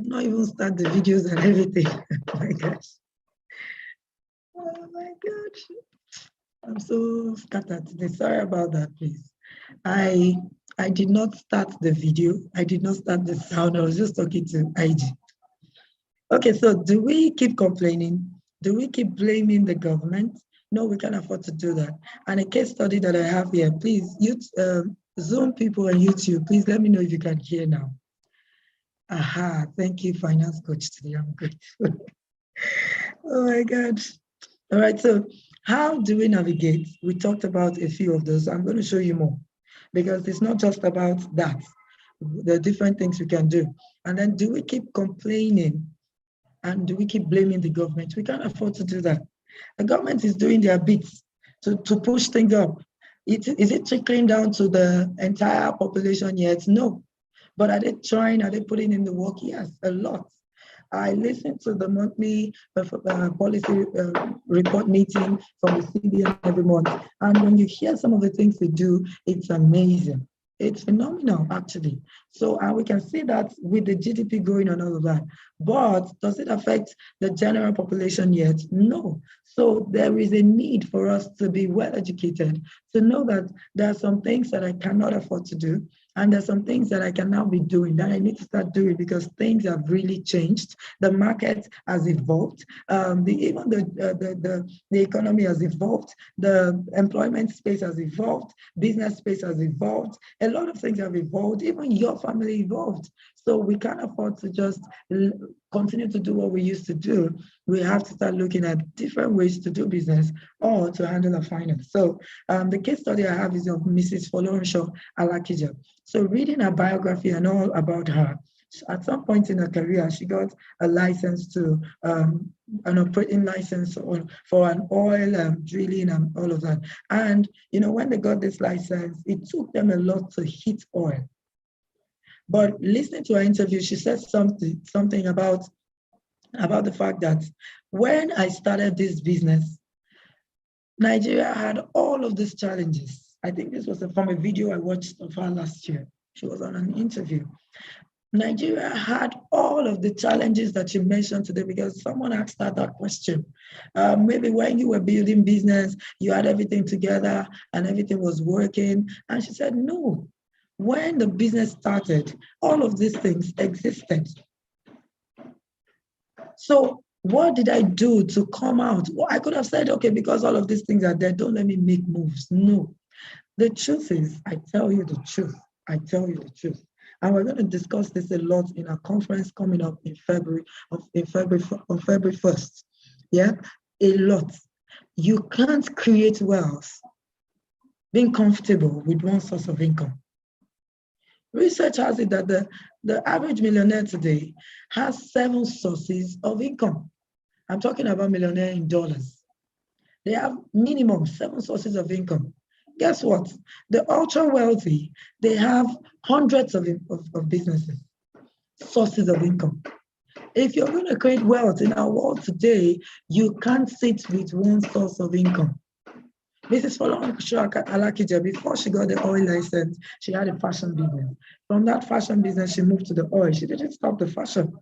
Not even start the videos and everything. Oh my gosh. Oh my gosh. I'm so scattered today. Sorry about that, please. I I did not start the video. I did not start the sound. I was just talking to IG. Okay, so do we keep complaining? Do we keep blaming the government? No, we can't afford to do that. And a case study that I have here, please, you Zoom people and YouTube, please let me know if you can hear now. Aha, thank you, finance coach today. I'm grateful. Oh my God. All right, so how do we navigate? We talked about a few of those. I'm going to show you more because it's not just about that. There are different things we can do. And then do we keep complaining and do we keep blaming the government? We can't afford to do that. The government is doing their bits to push things up. Is it trickling down to the entire population yet? No. But are they trying? Are they putting in the work? Yes, a lot. I listen to the monthly policy report meeting from the CBN every month. And when you hear some of the things they do, it's amazing. It's phenomenal, actually. So we can see that with the GDP growing and all of that. But does it affect the general population yet? No. So there is a need for us to be well educated, to know that there are some things that I cannot afford to do. And there's some things that I can now be doing that I need to start doing because things have really changed. The market has evolved. Even the economy has evolved. The employment space has evolved. Business space has evolved. A lot of things have evolved. Even your family evolved. So we can't afford to just continue to do what we used to do. We have to start looking at different ways to do business or to handle our finance. So the case study I have is of Mrs. Folorenshaw Alakija. So reading her biography and all about her, at some point in her career, she got a license to an operating license for an oil drilling and all of that. And when they got this license, it took them a lot to hit oil. But listening to her interview, she said something about the fact that when I started this business, Nigeria had all of these challenges. I think this was from a video I watched of her last year. She was on an interview. Nigeria had all of the challenges that you mentioned today because someone asked her that question. Maybe when you were building business, you had everything together and everything was working. And she said, no. When the business started, all of these things existed. So what did I do to come out? Well, I could have said, okay, because all of these things are there, don't let me make moves. No. The truth is, I tell you the truth. I tell you the truth. And we're going to discuss this a lot in a conference coming up in February, on February 1st. Yeah, a lot. You can't create wealth being comfortable with one source of income. Research has it that the average millionaire today has 7 sources of income. I'm talking about millionaire in dollars. They have minimum 7 sources of income. Guess what? The ultra wealthy, they have hundreds of businesses, sources of income. If you're going to create wealth in our world today, you can't sit with one source of income. Mrs. Folorenshaw Alakija, before she got the oil license, she had a fashion business. From that fashion business, she moved to the oil. She didn't stop the fashion.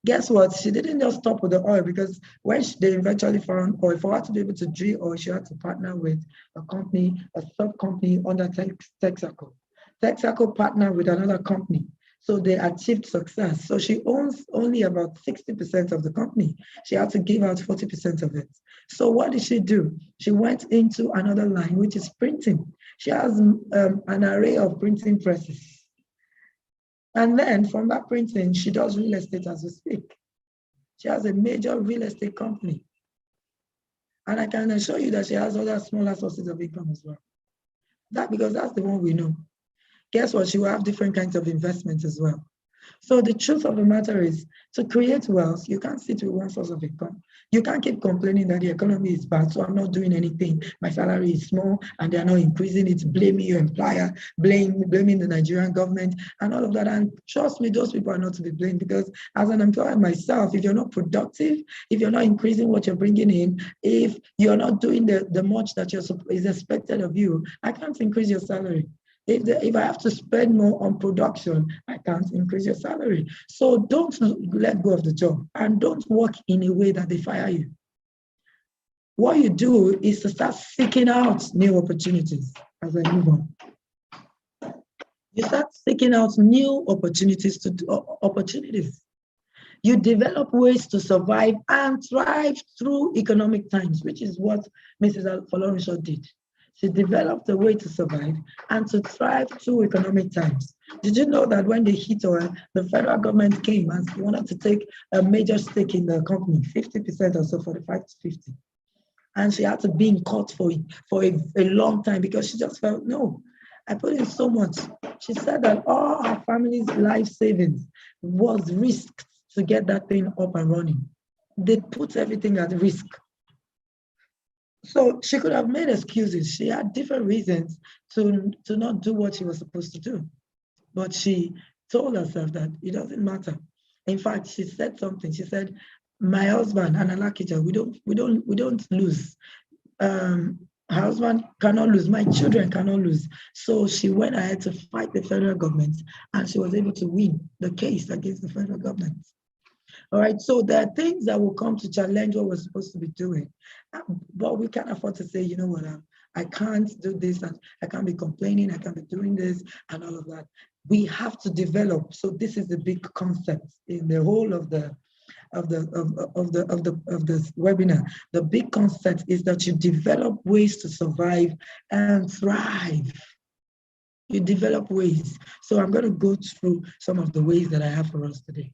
Guess what? She didn't just stop with the oil because when they eventually found oil, for her to be able to drill oil, she had to partner with a company, a sub-company under Texaco. Texaco partnered with another company. So they achieved success. So she owns only about 60% of the company. She had to give out 40% of it. So what did she do? She went into another line, which is printing. She has an array of printing presses. And then from that printing, she does real estate as we speak. She has a major real estate company. And I can assure you that she has other smaller sources of income as well. Because that's the one we know. Guess what? She will have different kinds of investments as well. So the truth of the matter is, to create wealth, you can't sit with one source of income. You can't keep complaining that the economy is bad, so I'm not doing anything. My salary is small and they're not increasing it, blaming your employer, blaming the Nigerian government and all of that. And trust me, those people are not to be blamed because as an employer myself, if you're not productive, if you're not increasing what you're bringing in, if you're not doing the much that is expected of you, I can't increase your salary. If I have to spend more on production, I can't increase your salary. So don't let go of the job and don't work in a way that they fire you. What you do is to start seeking out new opportunities as I move on. You start seeking out new opportunities opportunities. You develop ways to survive and thrive through economic times, which is what Mrs. Folorunsho did. She developed a way to survive and to thrive through economic times. Did you know that when they hit her, the federal government came and wanted to take a major stake in the company, 50% or so, 45 to 50. And she had to be in court for a long time because she just felt, no, I put in so much. She said that all our family's life savings was risked to get that thing up and running. They put everything at risk. So she could have made excuses. She had different reasons to not do what she was supposed to do. But she told herself that it doesn't matter. In fact, she said something. She said, my husband and Alakija, we don't lose. Her husband cannot lose. My children cannot lose. So she went ahead to fight the federal government, and she was able to win the case against the federal government. All right. So there are things that will come to challenge what we're supposed to be doing, but we can't afford to say, you know what, I can't do this, and I can't be complaining, I can't be doing this, and all of that. We have to develop. So this is the big concept in the whole of this webinar. The big concept is that you develop ways to survive and thrive. You develop ways. So I'm going to go through some of the ways that I have for us today.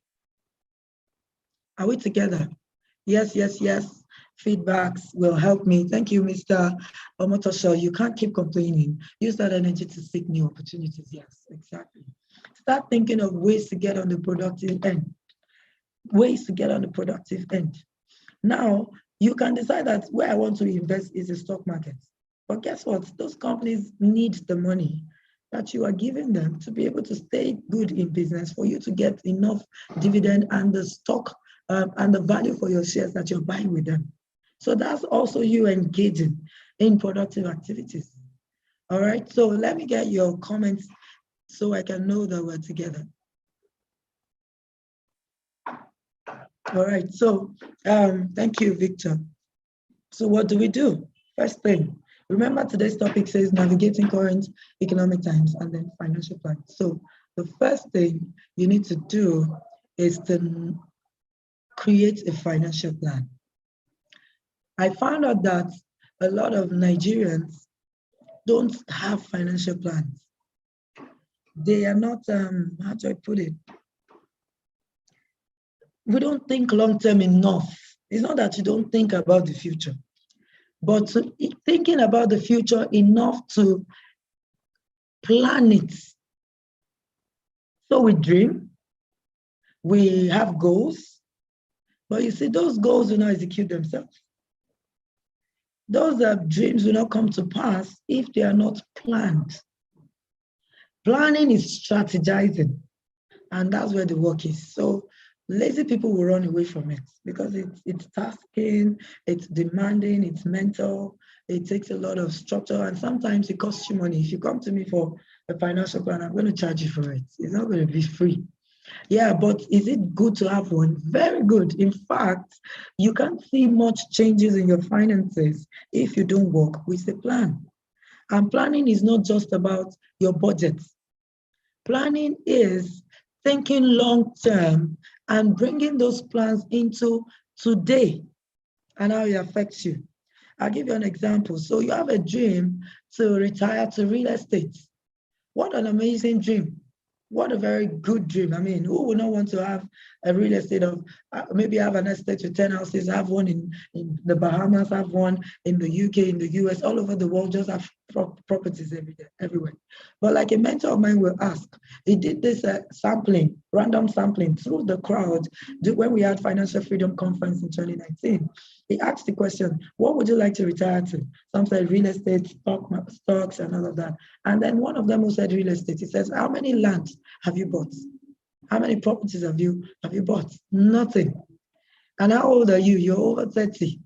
Are we together? Yes, yes, yes. Feedbacks will help me. Thank you, Mr. Omotosho. You can't keep complaining. Use that energy to seek new opportunities. Yes, exactly. Start thinking of ways to get on the productive end. Ways to get on the productive end. Now, you can decide that where I want to invest is the stock market. But guess what? Those companies need the money that you are giving them to be able to stay good in business, for you to get enough dividend and the stock and the value for your shares that you're buying with them. So that's also you engaging in productive activities. All right, so let me get your comments so I can know that we're together. All right, so thank you, Victor. So what do we do? First thing, remember today's topic says navigating current economic times and then financial plans. So the first thing you need to do is to create a financial plan. I found out that a lot of Nigerians don't have financial plans. They are not, how do I put it? We don't think long-term enough. It's not that you don't think about the future, but thinking about the future enough to plan it. So we dream, we have goals, but you see, those goals will not execute themselves. Those dreams will not come to pass if they are not planned. Planning is strategizing, and that's where the work is. So lazy people will run away from it because it's tasking, it's demanding, it's mental, it takes a lot of structure, and sometimes it costs you money. If you come to me for a financial plan, I'm going to charge you for it. It's not going to be free. Yeah, but is it good to have one? Very good. In fact, you can't see much changes in your finances if you don't work with a plan. And planning is not just about your budget. Planning is thinking long term and bringing those plans into today and how it affects you. I'll give you an example. So you have a dream to retire to real estate. What an amazing dream. What a very good dream. I mean, who would not want to have a real estate of, maybe have an estate with 10 houses, have one in the Bahamas, have one in the UK, in the US, all over the world, just have properties everywhere. But like a mentor of mine will ask, he did this sampling, random sampling through the crowd when we had Financial Freedom Conference in 2019. He asked the question, what would you like to retire to? Some said real estate, stocks, and all of that. And then one of them who said real estate, he says, how many lands have you bought? How many properties have you bought? Nothing. And how old are you? You're over 30.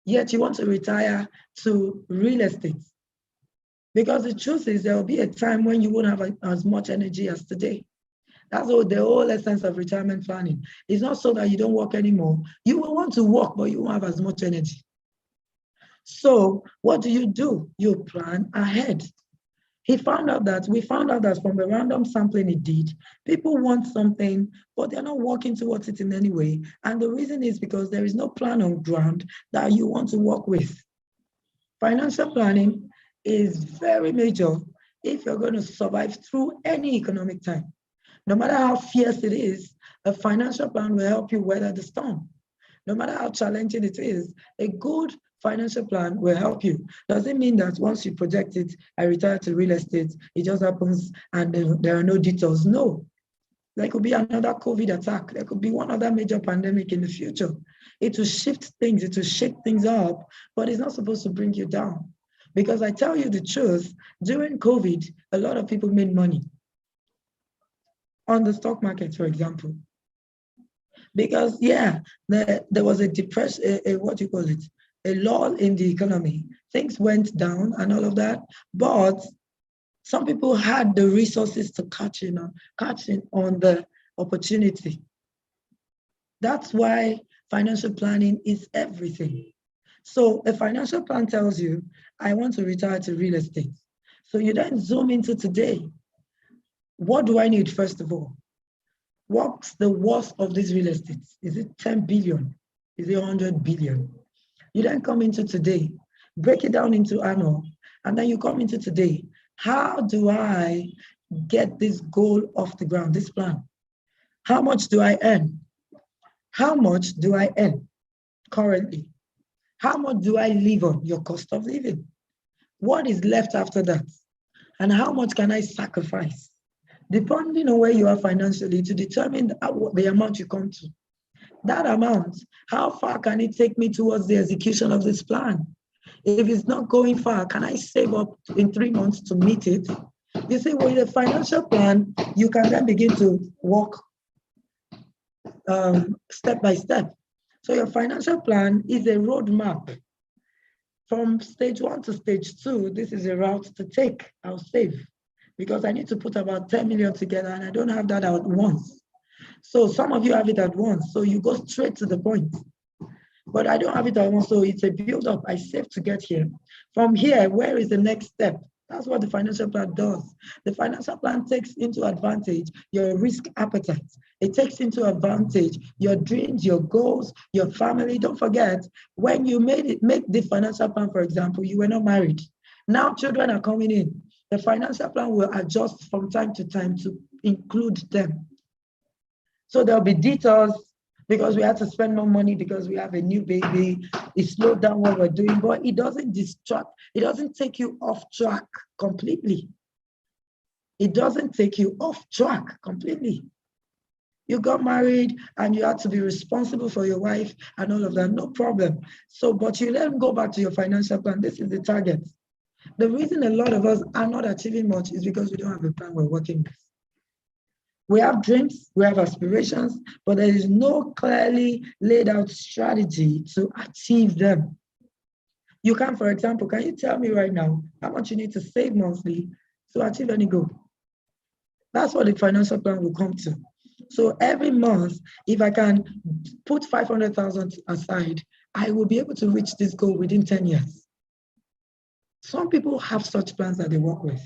Yet you want to retire to real estate. Because the truth is, there will be a time when you won't have as much energy as today. That's all, the whole essence of retirement planning. It's not so that you don't work anymore. You will want to work, but you won't have as much energy. So what do? You plan ahead. We found out that from the random sampling he did, people want something, but they're not working towards it in any way. And the reason is because there is no plan on ground that you want to work with. Financial planning is very major if you're going to survive through any economic time. No matter how fierce it is, a financial plan will help you weather the storm. No matter how challenging it is, a good financial plan will help you. Does it mean that once you project it, I retire to real estate, it just happens and there are no details? No. There could be another COVID attack. There could be one other major pandemic in the future. It will shift things, it will shake things up, but it's not supposed to bring you down. Because I tell you the truth, during COVID, a lot of people made money on the stock market, for example. Because, yeah, there was a depression, what do you call it? A lull in the economy. Things went down and all of that, but some people had the resources to catch in on the opportunity. That's why financial planning is everything. So a financial plan tells you, I want to retire to real estate. So you then zoom into today. What do I need, first of all? What's the worth of this real estate? Is it 10 billion? Is it 100 billion? You then come into today, break it down into annual, and then you come into today. How do I get this goal off the ground, this plan? How much do I earn? How much do I earn currently? How much do I live on? Your cost of living. What is left after that? And how much can I sacrifice? Depending on where you are financially, to determine the amount you come to. That amount, how far can it take me towards the execution of this plan? If it's not going far, can I save up in 3 months to meet it? You see, with a financial plan, you can then begin to walk step by step. So your financial plan is a roadmap. From stage 1 to stage 2, this is a route to take. I'll save because I need to put about 10 million together and I don't have that at once. So some of you have it at once, so you go straight to the point. But I don't have it at once, so it's a build-up. I save to get here. From here, where is the next step? That's what the financial plan does. The financial plan takes into advantage your risk appetite. It takes into advantage your dreams, your goals, your family. Don't forget, when you make the financial plan, for example, you were not married. Now children are coming in. The financial plan will adjust from time to time to include them. So there'll be details because we had to spend more money because we have a new baby. It slowed down what we're doing, but it doesn't distract. It doesn't take you off track completely. It doesn't take you off track completely. You got married and you had to be responsible for your wife and all of that, no problem. So, but you then go back to your financial plan. This is the target. The reason a lot of us are not achieving much is because we don't have a plan we're working with. We have dreams, we have aspirations, but there is no clearly laid out strategy to achieve them. You can, for example, can you tell me right now how much you need to save monthly to achieve any goal? That's what the financial plan will come to. So every month, if I can put 500,000 aside, I will be able to reach this goal within 10 years. Some people have such plans that they work with.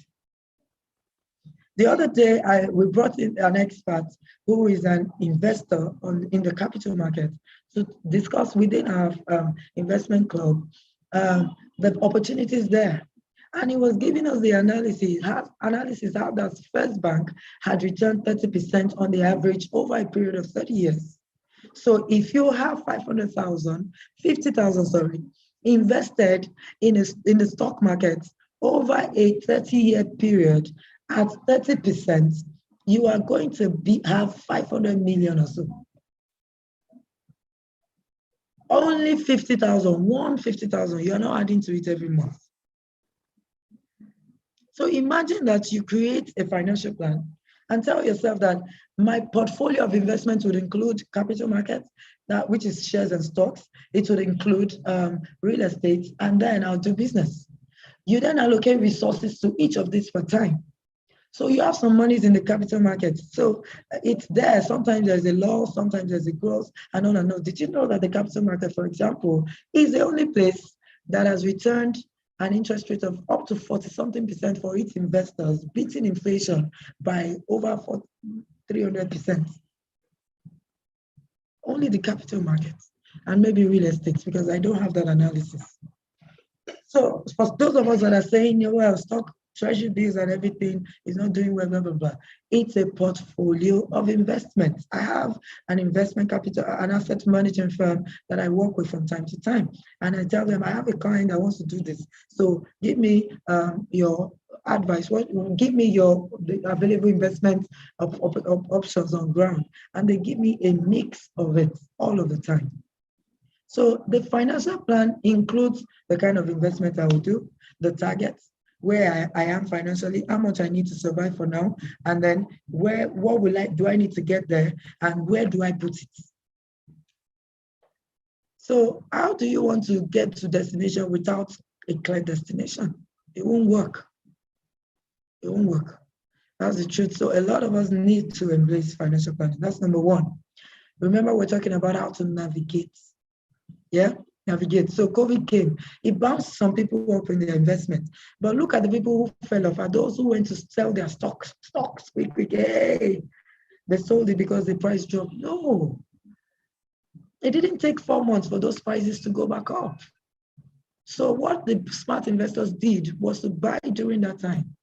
The other day, we brought in an expert who is an investor in the capital market to discuss within our investment club the opportunities there. And he was giving us the analysis how that First Bank had returned 30% on the average over a period of 30 years. So if you have 50,000, invested in the stock market over a 30-year period, at 30%, you are going to have 500 million or so. Only 50,000, 50,000, you're not adding to it every month. So imagine that you create a financial plan and tell yourself that my portfolio of investments would include capital markets, which is shares and stocks. It would include real estate, and then I'll do business. You then allocate resources to each of these per time. So you have some monies in the capital market. So it's there. Sometimes there's a loss, sometimes there's a growth, and on and on. Did you know that the capital market, for example, is the only place that has returned an interest rate of up to 40-something% for its investors, beating inflation by over 300%? Only the capital market, and maybe real estate, because I don't have that analysis. So for those of us that are saying, well, stock, treasury bills and everything is not doing well, blah, blah, blah. It's a portfolio of investments. I have an investment capital, an asset management firm that I work with from time to time. And I tell them, I have a client that wants to do this. So give me your advice. Give me the available investment of options on ground. And they give me a mix of it all of the time. So the financial plan includes the kind of investment I will do, the targets, where I am financially, how much I need to survive for now, and then do I need to get there, and where do I put it? So how do you want to get to destination without a clear destination? It won't work. It won't work. That's the truth. So a lot of us need to embrace financial planning. That's number one. Remember, we're talking about how to navigate. Yeah, navigate. So COVID came, it bounced some people up in their investment. But look at the people who fell off, are those who went to sell their stocks quick, hey, they sold it because the price dropped. No, it didn't take 4 months for those prices to go back up. So what the smart investors did was to buy during that time.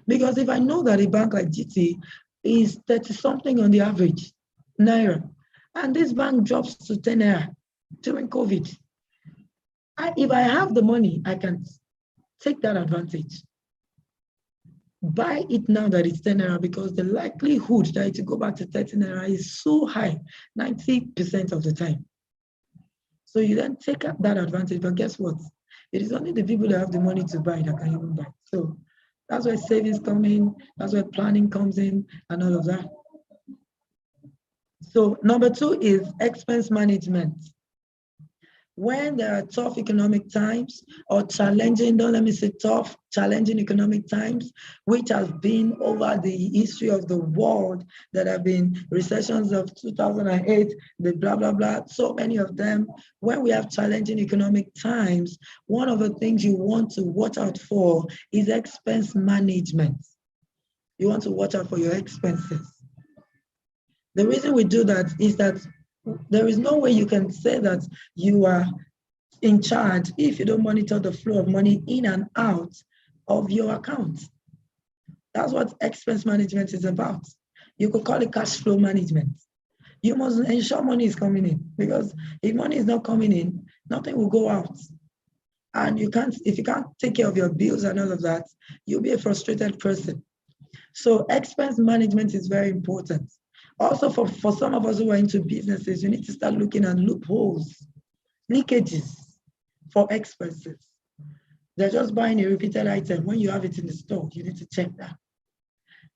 Because if I know that a bank like GT is 30-something on the average, Naira, and this bank drops to 10 Naira, during COVID, if I have the money, I can take that advantage. Buy it now that it's 10 Naira, because the likelihood that it will go back to 30 Naira is so high, 90% of the time. So you then take up that advantage, but guess what? It is only the people that have the money to buy that can even buy. So that's where savings come in, that's where planning comes in, and all of that. So number 2 is expense management. When there are tough economic times or challenging, don't let me say tough, challenging economic times, which have been over the history of the world, that have been recessions of 2008, the blah, blah, blah, so many of them. When we have challenging economic times, one of the things you want to watch out for is expense management. You want to watch out for your expenses. The reason we do that is that there is no way you can say that you are in charge if you don't monitor the flow of money in and out of your account. That's what expense management is about. You could call it cash flow management. You must ensure money is coming in, because if money is not coming in, nothing will go out. And if you can't take care of your bills and all of that, you'll be a frustrated person. So expense management is very important. Also, for some of us who are into businesses, you need to start looking at loopholes, leakages for expenses. They're just buying a repeated item. When you have it in the store, you need to check that.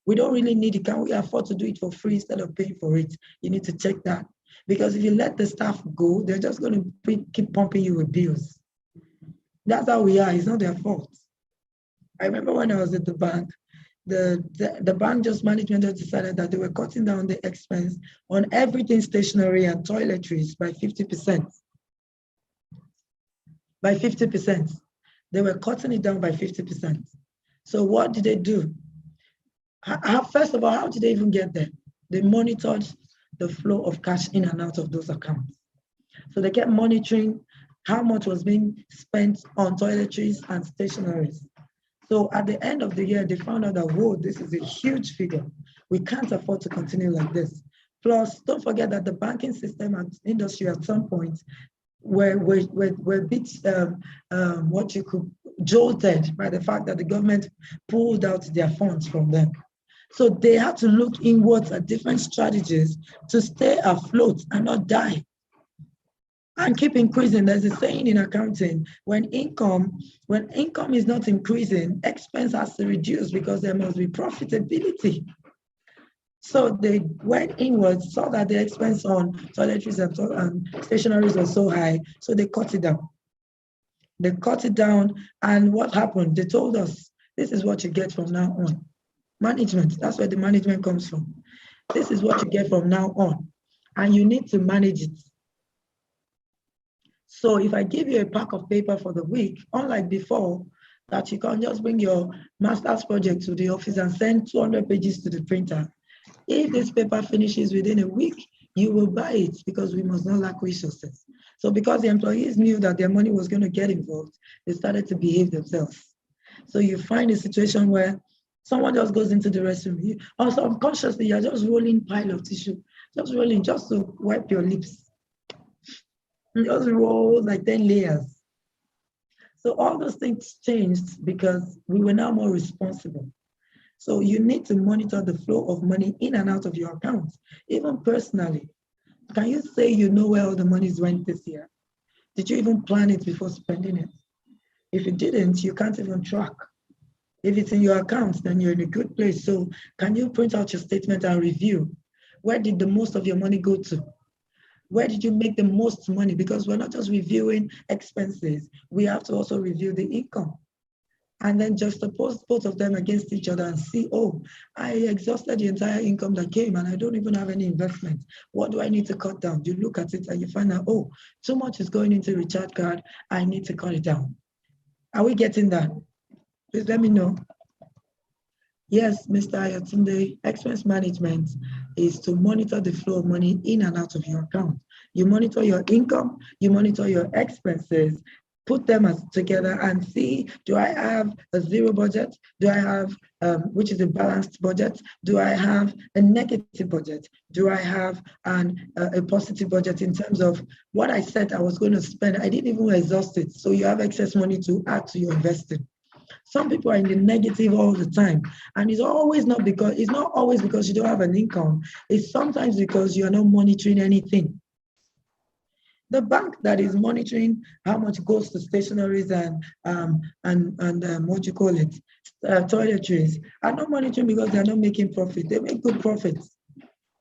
We don't really need it. Can we afford to do it for free instead of paying for it? You need to check that. Because if you let the staff go, they're just going to keep pumping you with bills. That's how we are. It's not their fault. I remember when I was at the bank, the bank management just decided that they were cutting down the expense on everything stationery and toiletries by 50%. By 50%. They were cutting it down by 50%. So what did they do? First of all, how did they even get there? They monitored the flow of cash in and out of those accounts. So they kept monitoring how much was being spent on toiletries and stationeries. So at the end of the year, they found out that, whoa, this is a huge figure. We can't afford to continue like this. Plus, don't forget that the banking system and industry at some point were a bit jolted by the fact that the government pulled out their funds from them. So they had to look inwards at different strategies to stay afloat and not die. And keep increasing. There's a saying in accounting, when income is not increasing, expense has to reduce because there must be profitability. So they went inwards, saw that the expense on toiletries and stationaries was so high, so they cut it down. They cut it down. And what happened? They told us, this is what you get from now on. Management, that's where the management comes from. This is what you get from now on. And you need to manage it. So if I give you a pack of paper for the week, unlike before, that you can just bring your master's project to the office and send 200 pages to the printer. If this paper finishes within a week, you will buy it, because we must not lack resources. So because the employees knew that their money was going to get involved, they started to behave themselves. So you find a situation where someone just goes into the restroom, or subconsciously you're just rolling pile of tissue, just rolling just to wipe your lips. And just roll like 10 layers. So all those things changed because we were now more responsible. So you need to monitor the flow of money in and out of your accounts, even personally. Can you say you know where all the monies went this year? Did you even plan it before spending it? If you didn't, you can't even track. If it's in your accounts, then you're in a good place. So can you print out your statement and review? Where did the most of your money go to? Where did you make the most money? Because we're not just reviewing expenses, we have to also review the income. And then juxtapose both of them against each other and see, oh, I exhausted the entire income that came and I don't even have any investment. What do I need to cut down? You look at it and you find out, oh, too much is going into recharge card. I need to cut it down. Are we getting that? Please let me know. Yes, Mr. Ayotunde, expense management is to monitor the flow of money in and out of your account. You monitor your income, you monitor your expenses, put them together and see, do I have a zero budget? Do I have, which is a balanced budget? Do I have a negative budget? Do I have a positive budget in terms of what I said I was going to spend? I didn't even exhaust it. So you have excess money to add to your investing. Some people are in the negative all the time. And it's not always because you don't have an income. It's sometimes because you're not monitoring anything. The bank that is monitoring how much goes to stationaries and what you call it, toiletries, are not monitoring because they're not making profit. They make good profits.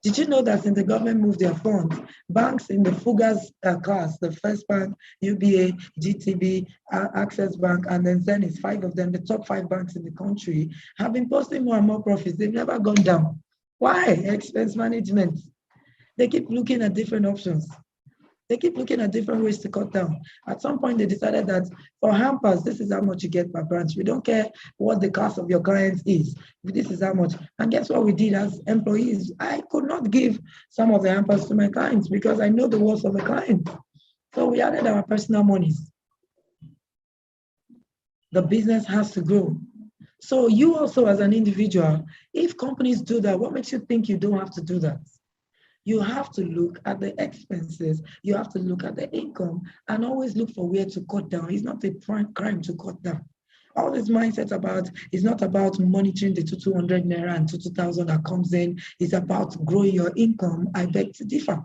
Did you know that since the government moved their funds, banks in the Fugas class, the First Bank, UBA, GTB, Access Bank, and then Zenith, 5 of them, the top 5 banks in the country, have been posting more and more profits. They've never gone down. Why? Expense management. They keep looking at different options. They keep looking at different ways to cut down. At some point, they decided that for hampers, this is how much you get per branch. We don't care what the cost of your clients is. This is how much. And guess what we did as employees? I could not give some of the hampers to my clients because I know the worth of the client. So we added our personal monies. The business has to grow. So you also as an individual, if companies do that, what makes you think you don't have to do that? You have to look at the expenses, you have to look at the income, and always look for where to cut down. It's not a crime to cut down. All this mindset is not about monitoring the 200 naira and 2,000 that comes in. It's about growing your income. I beg to differ.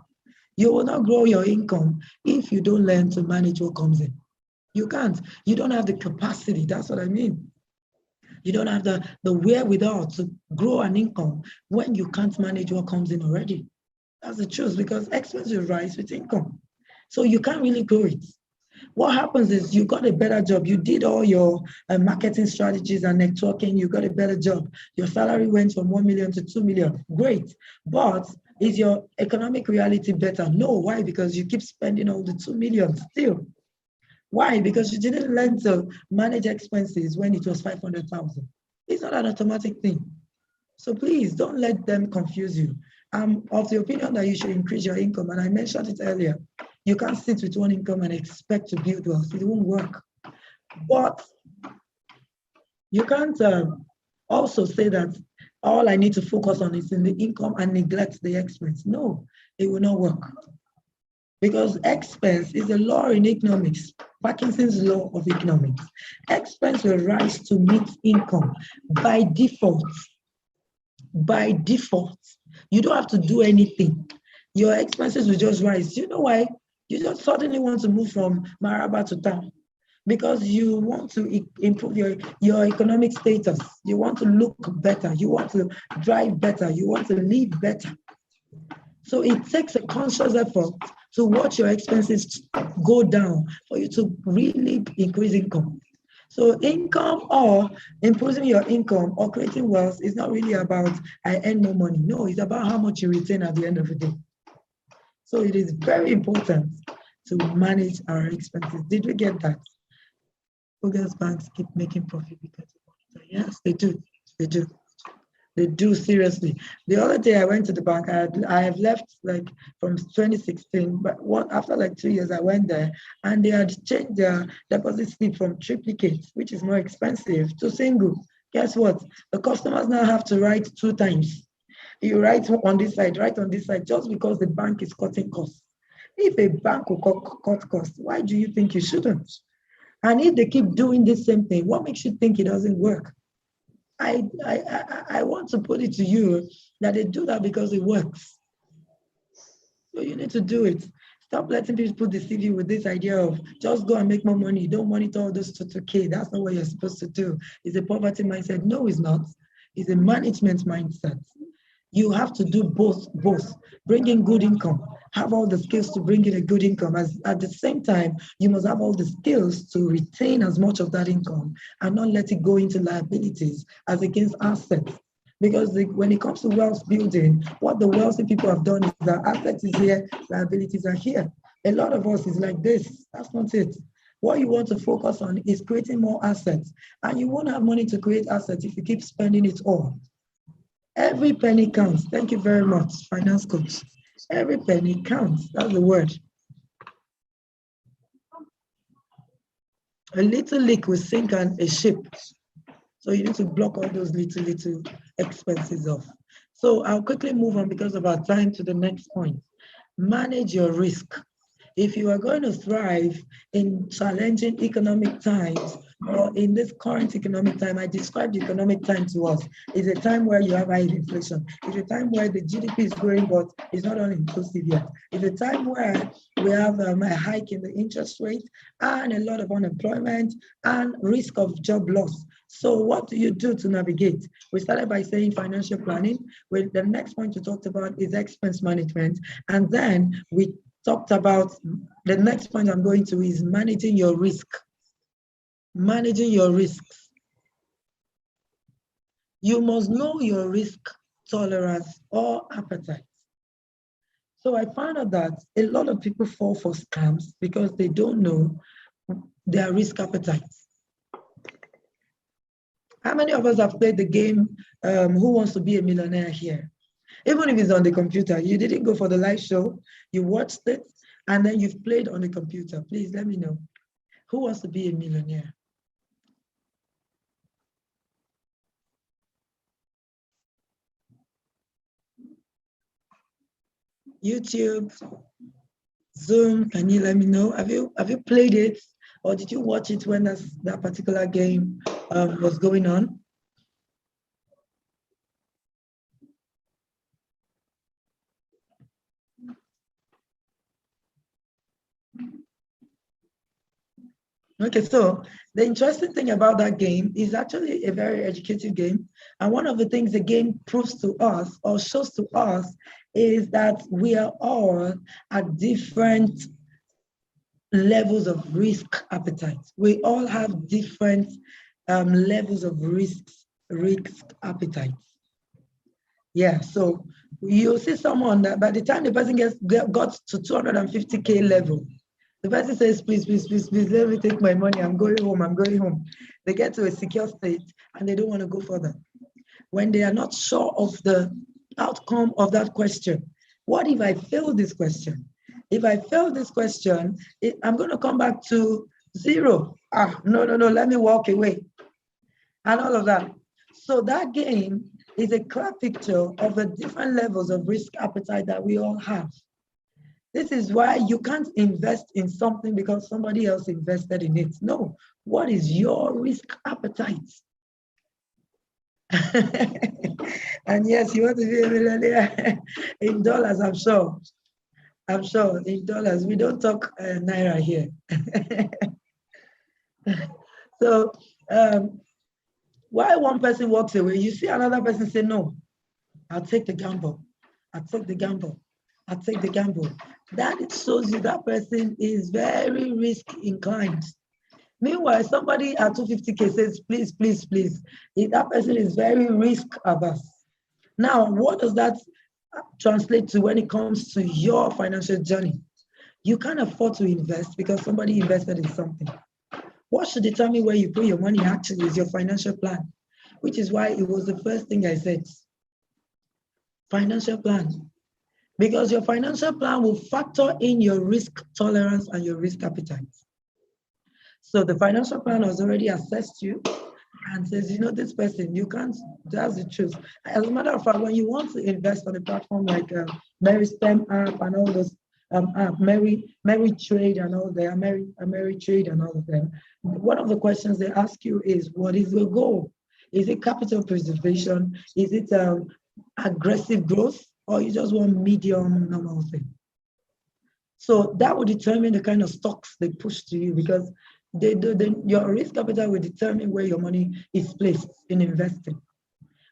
You will not grow your income if you don't learn to manage what comes in. You can't. You don't have the capacity. That's what I mean. You don't have the wherewithal to grow an income when you can't manage what comes in already. That's the truth, because expenses rise with income. So you can't really grow it. What happens is you got a better job. You did all your marketing strategies and networking. You got a better job. Your salary went from 1 million to 2 million. Great. But is your economic reality better? No. Why? Because you keep spending all the 2 million still. Why? Because you didn't learn to manage expenses when it was 500,000. It's not an automatic thing. So please don't let them confuse you. I'm of the opinion that you should increase your income. And I mentioned it earlier. You can't sit with one income and expect to build wealth. It won't work. But you can't also say that all I need to focus on is in the income and neglect the expense. No, it will not work. Because expense is a law in economics, Parkinson's law of economics. Expense will rise to meet income by default. By default. You don't have to do anything. Your expenses will just rise. You know why? You just suddenly want to move from Maraba to town because you want to improve your economic status. You want to look better. You want to drive better. You want to live better. So it takes a conscious effort to watch your expenses go down for you to really increase income. So income or improving your income or creating wealth is not really about I earn more money. No, it's about how much you retain at the end of the day. So it is very important to manage our expenses. Did we get that? Bogus banks keep making profit because of money. Yes, they do. They do. They do, seriously. The other day I went to the bank. I have left like from 2016, but after like 2 years I went there and they had changed their deposit slip from triplicate, which is more expensive, to single. Guess what? The customers now have to write 2 times. You write on this side, write on this side, just because the bank is cutting costs. If a bank will cut costs, why do you think you shouldn't? And if they keep doing the same thing, what makes you think it doesn't work? I want to put it to you that they do that because it works. So you need to do it. Stop letting people deceive you with this idea of just go and make more money. Don't monitor all those 2K. That's not what you're supposed to do. It's a poverty mindset. No, it's not. It's a management mindset. You have to do both. Bring in good income, have all the skills to bring in a good income. As at the same time, you must have all the skills to retain as much of that income and not let it go into liabilities as against assets. Because when it comes to wealth building, what the wealthy people have done is that assets is here, liabilities are here. A lot of us is like this. That's not it. What you want to focus on is creating more assets. And you won't have money to create assets if you keep spending it all. Every penny counts. Thank you very much, finance coach. Every penny counts. That's the word. A little leak will sink a ship. So you need to block all those little expenses off. So I'll quickly move on because of our time to the next point. Manage your risk. If you are going to thrive in challenging economic times, or in this current economic time, I described the economic time to us. It's a time where you have high inflation. It's a time where the GDP is growing, but it's not all inclusive yet. It's a time where we have a hike in the interest rate and a lot of unemployment and risk of job loss. So what do you do to navigate? We started by saying financial planning. Well, the next point we talked about is expense management. And then we talked about the next point I'm going to is managing your risk. Managing your risks. You must know your risk tolerance or appetite. So I found out that a lot of people fall for scams because they don't know their risk appetite. How many of us have played the game Who Wants to Be a Millionaire here? Even if it's on the computer, you didn't go for the live show, you watched it, and then you've played on the computer. Please let me know. Who wants to be a millionaire? YouTube, Zoom, can you let me know? Have you played it, or did you watch it when that particular game was going on? Okay, so the interesting thing about that game is actually a very educative game. And one of the things the game proves to us or shows to us is that we are all at different levels of risk appetite. We all have different levels of risk appetite. Yeah, so you'll see someone that by the time the person got to 250K level, the person says, please, let me take my money. I'm going home. They get to a secure state and they don't want to go further. When they are not sure of the outcome of that question, what if I fail this question? If I fail this question, I'm going to come back to zero. No, let me walk away. And all of that. So that game is a clear picture of the different levels of risk appetite that we all have. This is why you can't invest in something because somebody else invested in it. No, what is your risk appetite? And yes, you want to be a millionaire in dollars, I'm sure. I'm sure in dollars. We don't talk naira here. So while one person walks away, you see another person say, no, I'll take the gamble. I'll take the gamble. That it shows you that person is very risk inclined. Meanwhile, somebody at 250K says, please, please, please. If that person is very risk averse. Now, what does that translate to when it comes to your financial journey? You can't afford to invest because somebody invested in something. What should determine where you put your money actually is your financial plan, which is why it was the first thing I said. Financial plan. Because your financial plan will factor in your risk tolerance and your risk appetite. So the financial plan has already assessed you and says, you know, this person, you can't, that's the truth. As a matter of fact, when you want to invest on a platform like Mary Stem app and all those Mary Trade and all that, Mary Trade and all of them, one of the questions they ask you is, what is your goal? Is it capital preservation? Is it aggressive growth? Or you just want medium normal thing? So that will determine the kind of stocks they push to you, because your risk capital will determine where your money is placed in investing.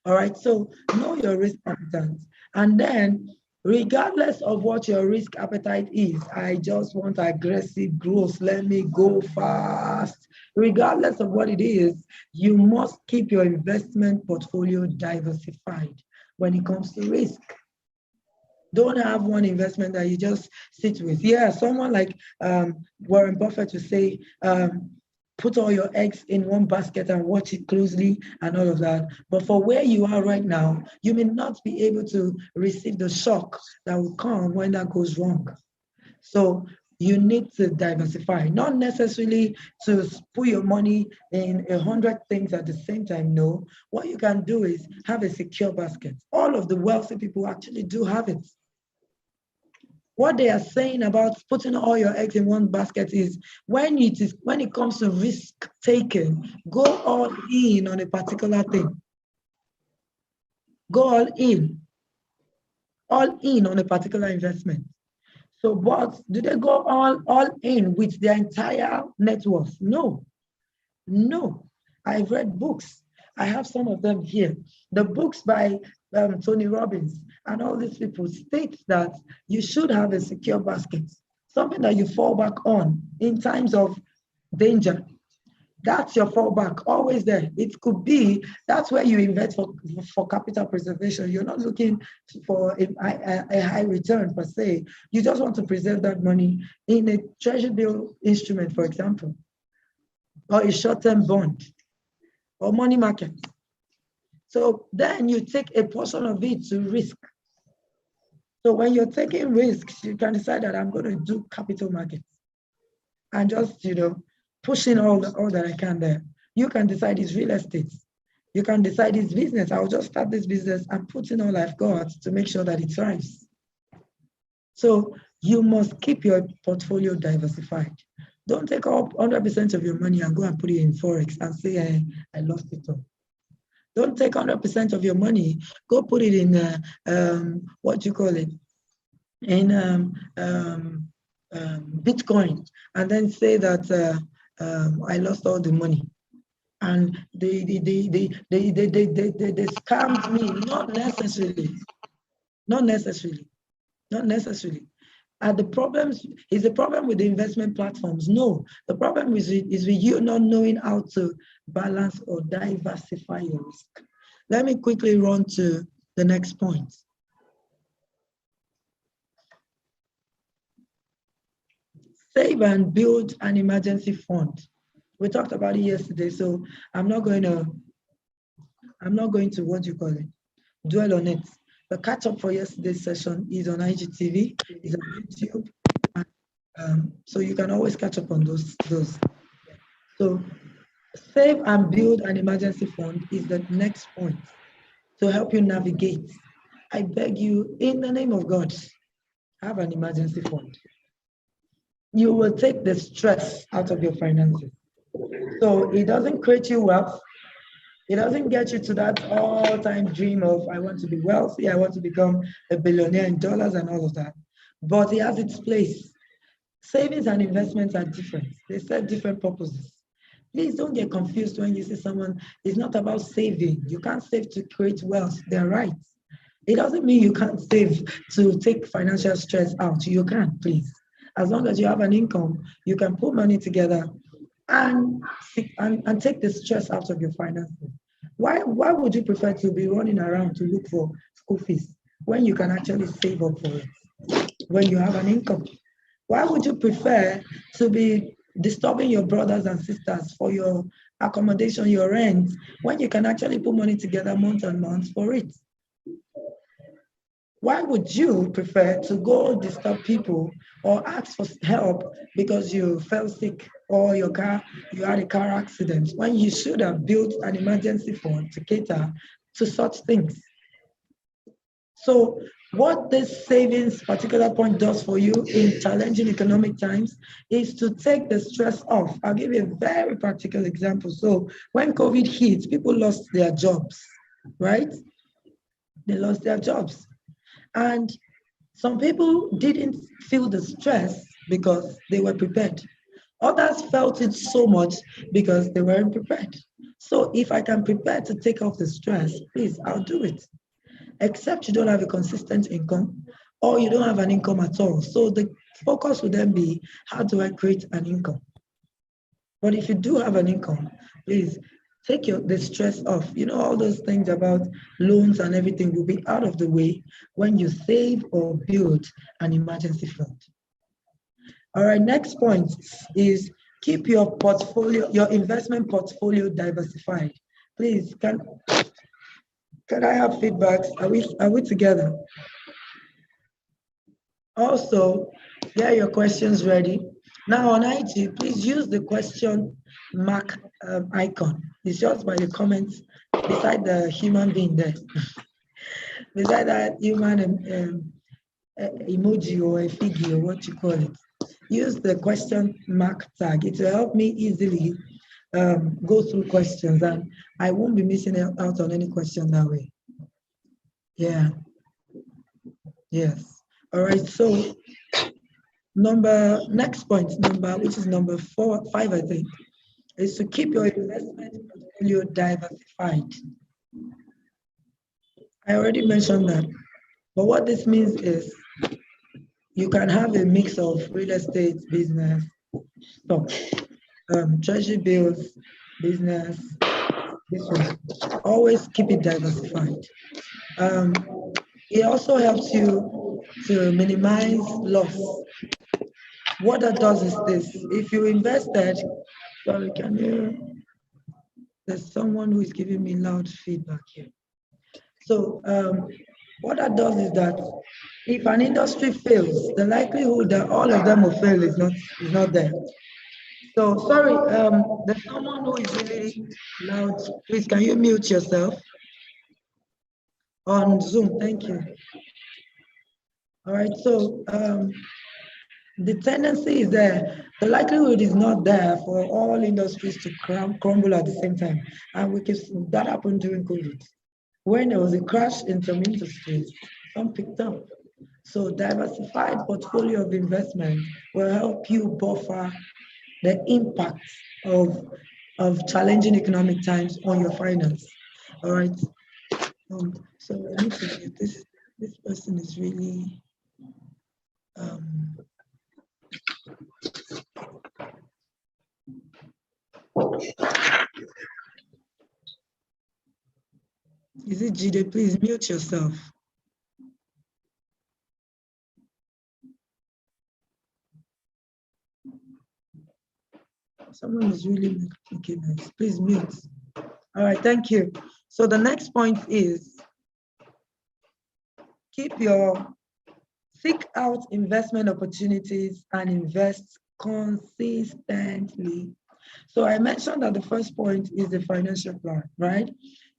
All right, so know your risk appetite. And then, regardless of what your risk appetite is, I just want aggressive growth, let me go fast. Regardless of what it is, you must keep your investment portfolio diversified when it comes to risk. Don't have one investment that you just sit with. Yeah, someone like Warren Buffett would say, put all your eggs in one basket and watch it closely and all of that. But for where you are right now, you may not be able to receive the shock that will come when that goes wrong. So you need to diversify, not necessarily to put your money in 100 things at the same time. No, what you can do is have a secure basket. All of the wealthy people actually do have it. What they are saying about putting all your eggs in one basket is when it comes to risk taking, go all in on a particular thing. Go all in on a particular investment. So, but do they go all in with their entire net worth? No. I've read books. I have some of them here. The books by Tony Robbins and all these people state that you should have a secure basket, something that you fall back on in times of danger. That's your fallback, always there. It could be that's where you invest for capital preservation. You're not looking for a high return per se. You just want to preserve that money in a treasury bill instrument, for example, or a short-term bond or money market. So then you take a portion of it to risk. So when you're taking risks, you can decide that I'm going to do capital markets and just, push in all that I can there. You can decide it's real estate. You can decide it's business. I'll just start this business and put in all I've got to make sure that it thrives. So you must keep your portfolio diversified. Don't take up 100% of your money and go and put it in Forex and say, I lost it all. Don't take 100% of your money, go put it in, in Bitcoin, and then say that I lost all the money. And they scammed me. Not necessarily. And the problem with the investment platforms? No, the problem is with you not knowing how to balance or diversify your risk. Let me quickly run to the next point. Save and build an emergency fund. We talked about it yesterday, so I'm not going to dwell on it. The catch up for yesterday's session is on IGTV, is on YouTube, and, so you can always catch up on those. So save and build an emergency fund is the next point to help you navigate. I beg you, in the name of God, have an emergency fund. You will take the stress out of your finances. So it doesn't create you wealth. It doesn't get you to that all-time dream of, I want to be wealthy, I want to become a billionaire in dollars and all of that. But it has its place. Savings and investments are different. They serve different purposes. Please don't get confused when you see someone, it's not about saving. You can't save to create wealth. They're right. It doesn't mean you can't save to take financial stress out. You can, please. As long as you have an income, you can put money together and, and take the stress out of your finances. Why would you prefer to be running around to look for school fees when you can actually save up for it, when you have an income? Why would you prefer to be disturbing your brothers and sisters for your accommodation, your rent, when you can actually put money together month and month for it? Why would you prefer to go disturb people or ask for help because you fell sick or you had a car accident when you should have built an emergency fund to cater to such things? So what this savings particular point does for you in challenging economic times is to take the stress off. I'll give you a very practical example. So when COVID hit, people lost their jobs, right? They lost their jobs. And some people didn't feel the stress because they were prepared. Others felt it so much because they weren't prepared. So if I can prepare to take off the stress, please, I'll do it. Except you don't have a consistent income or you don't have an income at all. So the focus would then be, how do I create an income? But if you do have an income, please take the stress off. You know, all those things about loans and everything will be out of the way when you save or build an emergency fund. All right, next point is keep your portfolio, your investment portfolio diversified. Please, can I have feedbacks? Are we together? Also, get your questions ready. Now on IG, please use the question mark icon. It's just by the comments beside the human being there. Beside that human emoji or a figure, or what you call it. Use the question mark tag. It will help me easily go through questions and I won't be missing out on any question that way. Yeah, yes. All right, so next point, which is number 5, I think, is to keep your investment portfolio diversified. I already mentioned that, but what this means is you can have a mix of real estate, business, stock, treasury bills, business, this one. Always keep it diversified. It also helps you to minimize loss. What that does is this: if you invested, sorry, there's someone who is giving me loud feedback here. So what that does is that if an industry fails, the likelihood that all of them will fail is not there. So sorry, there's someone who is really loud. Please, can you mute yourself on Zoom? Thank you. All right, so the tendency is there. The likelihood is not there for all industries to crumble at the same time. And that happened during COVID. When there was a crash in some industries, some picked up. So diversified portfolio of investment will help you buffer the impact of challenging economic times on your finance. All right. So I need to get this person is really is it Jide? Please mute yourself. Someone is really making noise. Please mute. All right, thank you. So the next point is seek out investment opportunities and invest consistently. So I mentioned that the first point is the financial plan, right?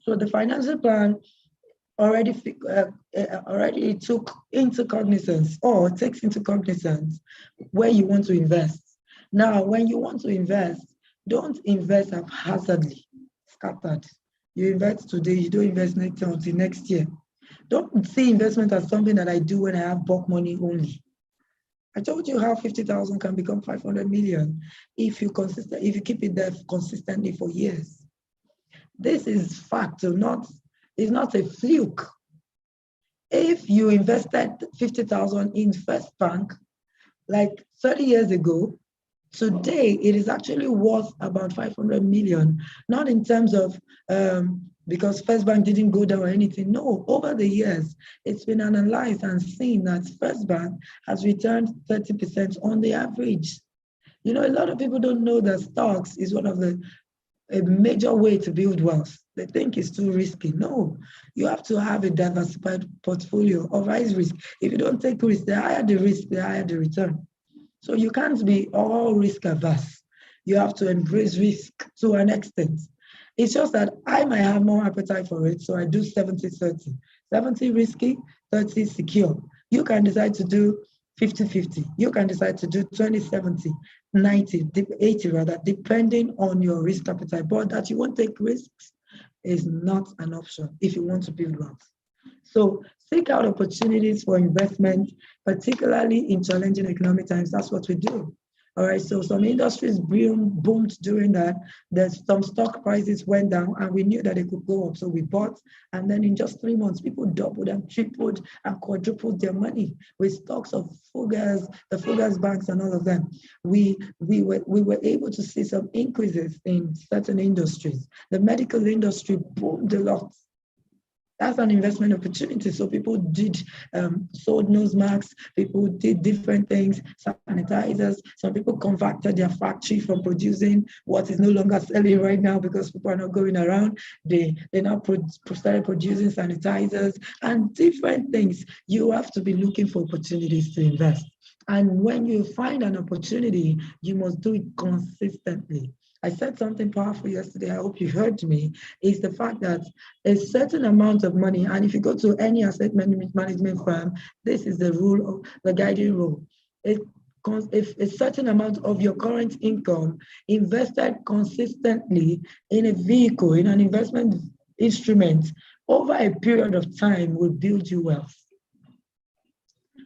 So the financial plan already took into cognizance or takes into cognizance where you want to invest. Now, when you want to invest, don't invest haphazardly, scattered. You invest today, you don't invest until next year. Don't see investment as something that I do when I have bulk money only. I told you how 50,000 can become 500 million if you keep it there consistently for years. This is fact, it's not a fluke. If you invested 50,000 in First Bank, like 30 years ago, today it is actually worth about 500 million, not in terms of because First Bank didn't go down or anything. No, over the years, it's been analyzed and seen that First Bank has returned 30% on the average. You know, a lot of people don't know that stocks is one of a major way to build wealth. They think it's too risky. No, you have to have a diversified portfolio of high risk. If you don't take risk, the higher the risk, the higher the return. So you can't be all risk averse. You have to embrace risk to an extent. It's just that I might have more appetite for it, so I do 70-30. 70 risky, 30 secure. You can decide to do 50-50. You can decide to do 20-70, 90, 80 rather, depending on your risk appetite. But that you won't take risks is not an option if you want to build wealth. So seek out opportunities for investment, particularly in challenging economic times. That's what we do. All right, so some industries boomed during that. There's some stock prices went down and we knew that they could go up. So we bought, and then in just 3 months, people doubled and tripled and quadrupled their money with stocks of Fugas, the Fugas banks and all of them. We were able to see some increases in certain industries. The medical industry boomed a lot. That's an investment opportunity. So people did sold nose masks, people did different things, sanitizers. Some people converted their factory from producing what is no longer selling right now because people are not going around. They now started producing sanitizers and different things. You have to be looking for opportunities to invest. And when you find an opportunity, you must do it consistently. I said something powerful yesterday, I hope you heard me, is the fact that a certain amount of money, and if you go to any asset management firm, this is the rule, the guiding rule. If a certain amount of your current income invested consistently in a vehicle, in an investment instrument, over a period of time will build you wealth.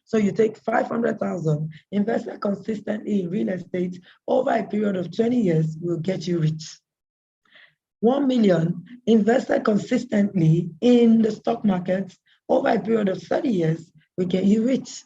So you take 500,000, invest it consistently in real estate over a period of 20 years will get you rich. 1 million invested consistently in the stock market over a period of 30 years will get you rich.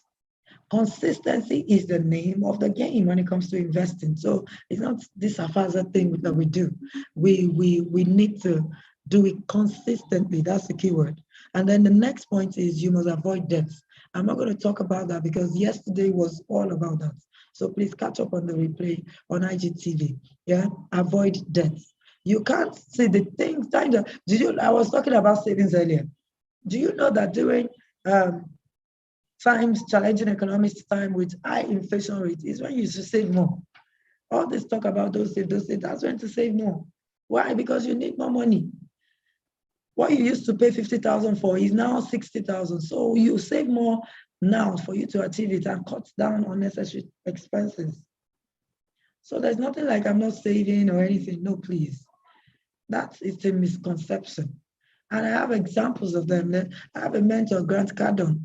Consistency is the name of the game when it comes to investing. So it's not this haphazard thing that we do. We need to do it consistently. That's the key word. And then the next point is you must avoid debts. I'm not going to talk about that because yesterday was all about that. So please catch up on the replay on IGTV. Yeah, avoid debts. You can't see the things. I was talking about savings earlier. Do you know that during times, challenging economic time with high inflation rate is when you should save more? All this talk about those save, that's when to save more. Why? Because you need more money. What you used to pay 50,000 for is now 60,000. So you save more now for you to achieve it and cut down unnecessary expenses. So there's nothing like I'm not saving or anything. No, please. That is a misconception. And I have examples of them. I have a mentor, Grant Cardone,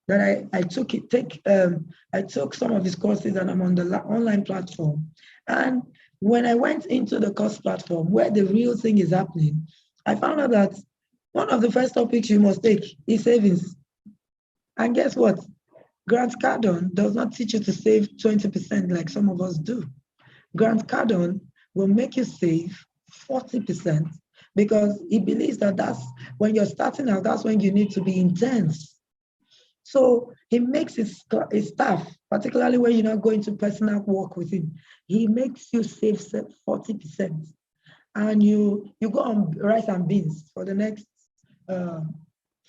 that I took some of his courses and I'm on the online platform. And when I went into the course platform where the real thing is happening, I found out that one of the first topics you must take is savings. And guess what? Grant Cardone does not teach you to save 20% like some of us do. Grant Cardone will make you save 40% because he believes that that's when you're starting out, that's when you need to be intense. So he makes his staff, particularly when you're not going to personal work with him, he makes you save 40%. And you go on rice and beans for the next 4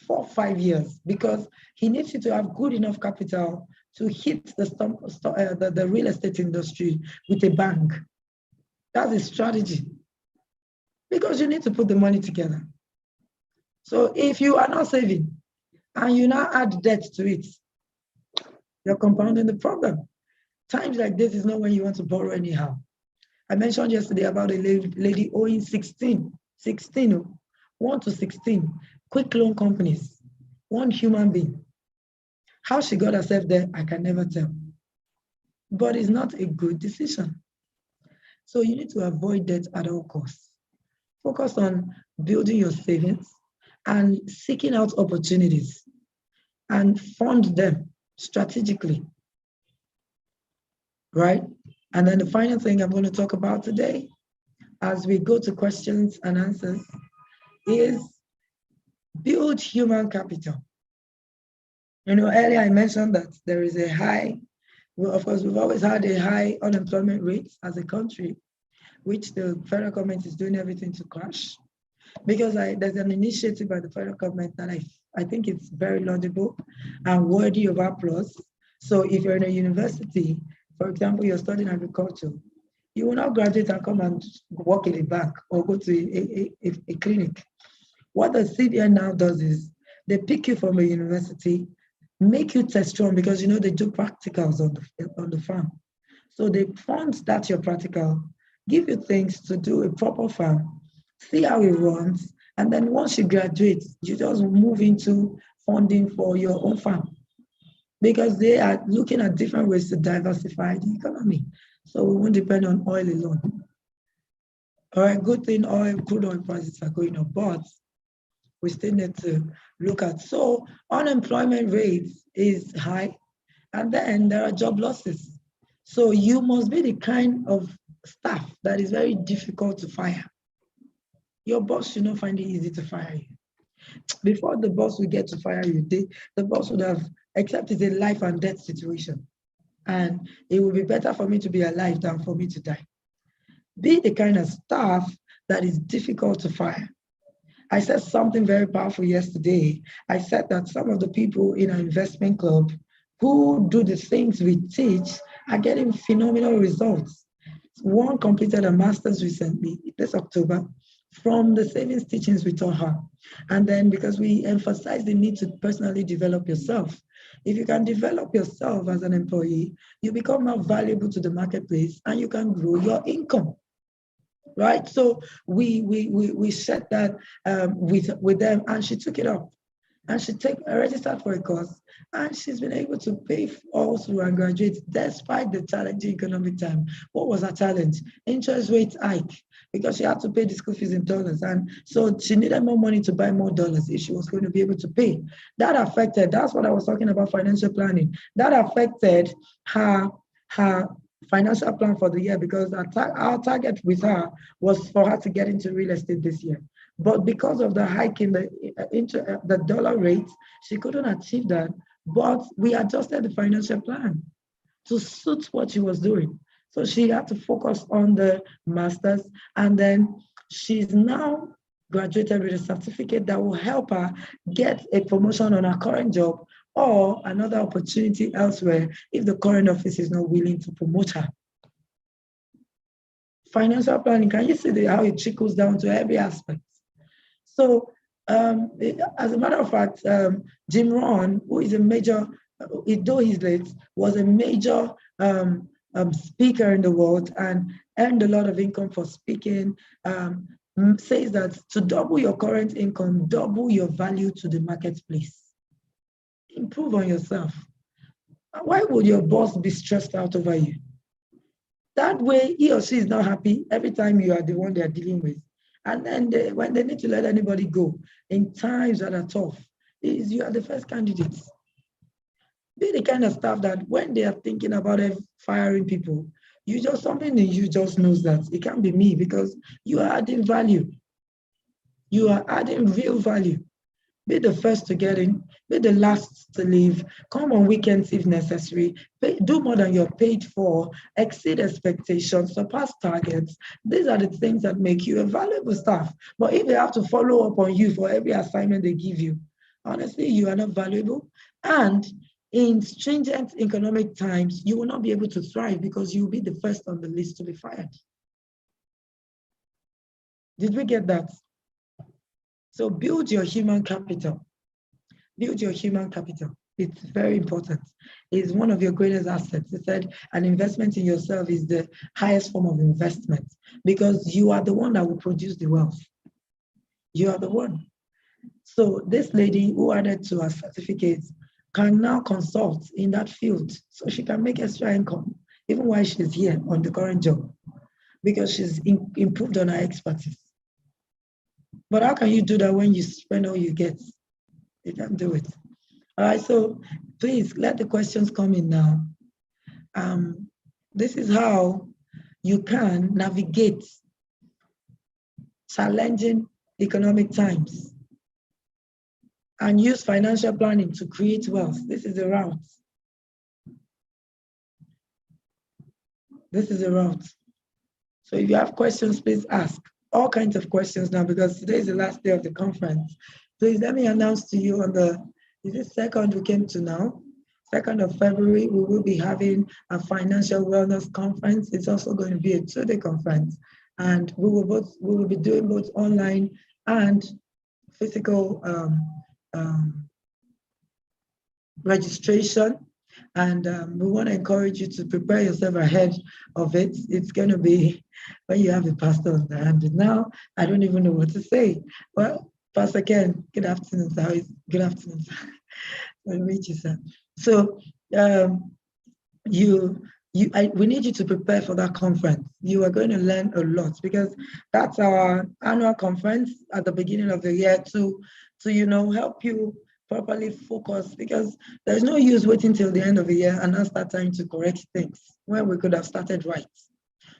or 5 years because he needs you to have good enough capital to hit the real estate industry with a bang. That's a strategy because you need to put the money together. So if you are not saving and you now add debt to it, you're compounding the problem. Times like this is not when you want to borrow anyhow. I mentioned yesterday about a lady owing 1 to 16, quick loan companies, one human being. How she got herself there, I can never tell. But it's not a good decision. So you need to avoid debt at all costs. Focus on building your savings and seeking out opportunities. and fund them strategically, right? And then the final thing I'm going to talk about today, as we go to questions and answers, is build human capital. You know, earlier I mentioned that there is a high, well, of course, we've always had a high unemployment rate as a country, which the federal government is doing everything to crash. Because there's an initiative by the federal government that I think it's very laudable and worthy of applause. So if you're in a university, for example, you're studying agriculture, you will not graduate and come and work in a bank or go to a clinic. What the CBN now does is they pick you from a university, make you test run, because you know they do practicals on the farm. So they fund that your practical, give you things to do a proper farm, see how it runs, and then once you graduate, you just move into funding for your own farm, because they are looking at different ways to diversify the economy. So we won't depend on oil alone. All right, good thing crude oil prices are going up, but we still need to look at. So unemployment rate is high, and then there are job losses. So you must be the kind of staff that is very difficult to fire. Your boss should not find it easy to fire you. Before the boss will get to fire you, the boss would have, except it's a life and death situation. And it will be better for me to be alive than for me to die. Be the kind of staff that is difficult to fire. I said something very powerful yesterday. I said that some of the people in our investment club who do the things we teach are getting phenomenal results. One completed a master's recently, this October, from the savings teachings we taught her. And then because we emphasize the need to personally develop yourself. If you can develop yourself as an employee, you become more valuable to the marketplace and you can grow your income. Right, so we set that with them, and she took it up, and she registered for a course, and she's been able to pay all through and graduate despite the challenging economic time. What was her challenge? Interest rate hike, because she had to pay the school fees in dollars, and so she needed more money to buy more dollars if she was going to be able to pay. That's what I was talking about, financial planning. That affected her financial plan for the year, because our target with her was for her to get into real estate this year. But because of the hike in the dollar rate, she couldn't achieve that. But we adjusted the financial plan to suit what she was doing. So she had to focus on the master's, and then she's now graduated with a certificate that will help her get a promotion on her current job or another opportunity elsewhere if the current office is not willing to promote her. Financial planning, can you see how it trickles down to every aspect? So as a matter of fact, Jim Rohn, who is a major, though he's late, was a major speaker in the world and earned a lot of income for speaking, says that to double your current income, double your value to the marketplace. Improve on yourself. Why would your boss be stressed out over you? That way, he or she is not happy every time you are the one they are dealing with. And then when they need to let anybody go in times that are tough, you are the first candidate. Be the kind of staff that when they are thinking about firing people, something in you just knows that it can't be me, because you are adding value. You are adding real value. Be the first to get in, be the last to leave, come on weekends if necessary, do more than you're paid for, exceed expectations, surpass targets. These are the things that make you a valuable staff. But if they have to follow up on you for every assignment they give you, honestly, you are not valuable. And in stringent economic times, you will not be able to thrive, because you'll be the first on the list to be fired. Did we get that? So build your human capital. Build your human capital. It's very important. It's one of your greatest assets. He said an investment in yourself is the highest form of investment, because you are the one that will produce the wealth. You are the one. So this lady who added to her certificate can now consult in that field, so she can make extra income even while she's here on the current job, because she's improved on her expertise. But how can you do that when you spend all you get? You can't do it. All right, so please let the questions come in now. This is how you can navigate challenging economic times and use financial planning to create wealth. This is the route. This is the route. So if you have questions, please ask all kinds of questions now, because today is the last day of the conference. Please let me announce to you on the, is it second we came to now? 2nd of February, we will be having a financial wellness conference. It's also going to be a 2-day conference. And we will be doing both online and physical registration. And we want to encourage you to prepare yourself ahead of it. It's going to be when you have a pastor on the hand. Now, I don't even know what to say. Well, Pastor Ken, good afternoon, sir. Good afternoon, sir. I'll meet you, sir. So we need you to prepare for that conference. You are going to learn a lot, because that's our annual conference at the beginning of the year to help you properly focus, because there's no use waiting till the end of the year and not start trying to correct things when we could have started right.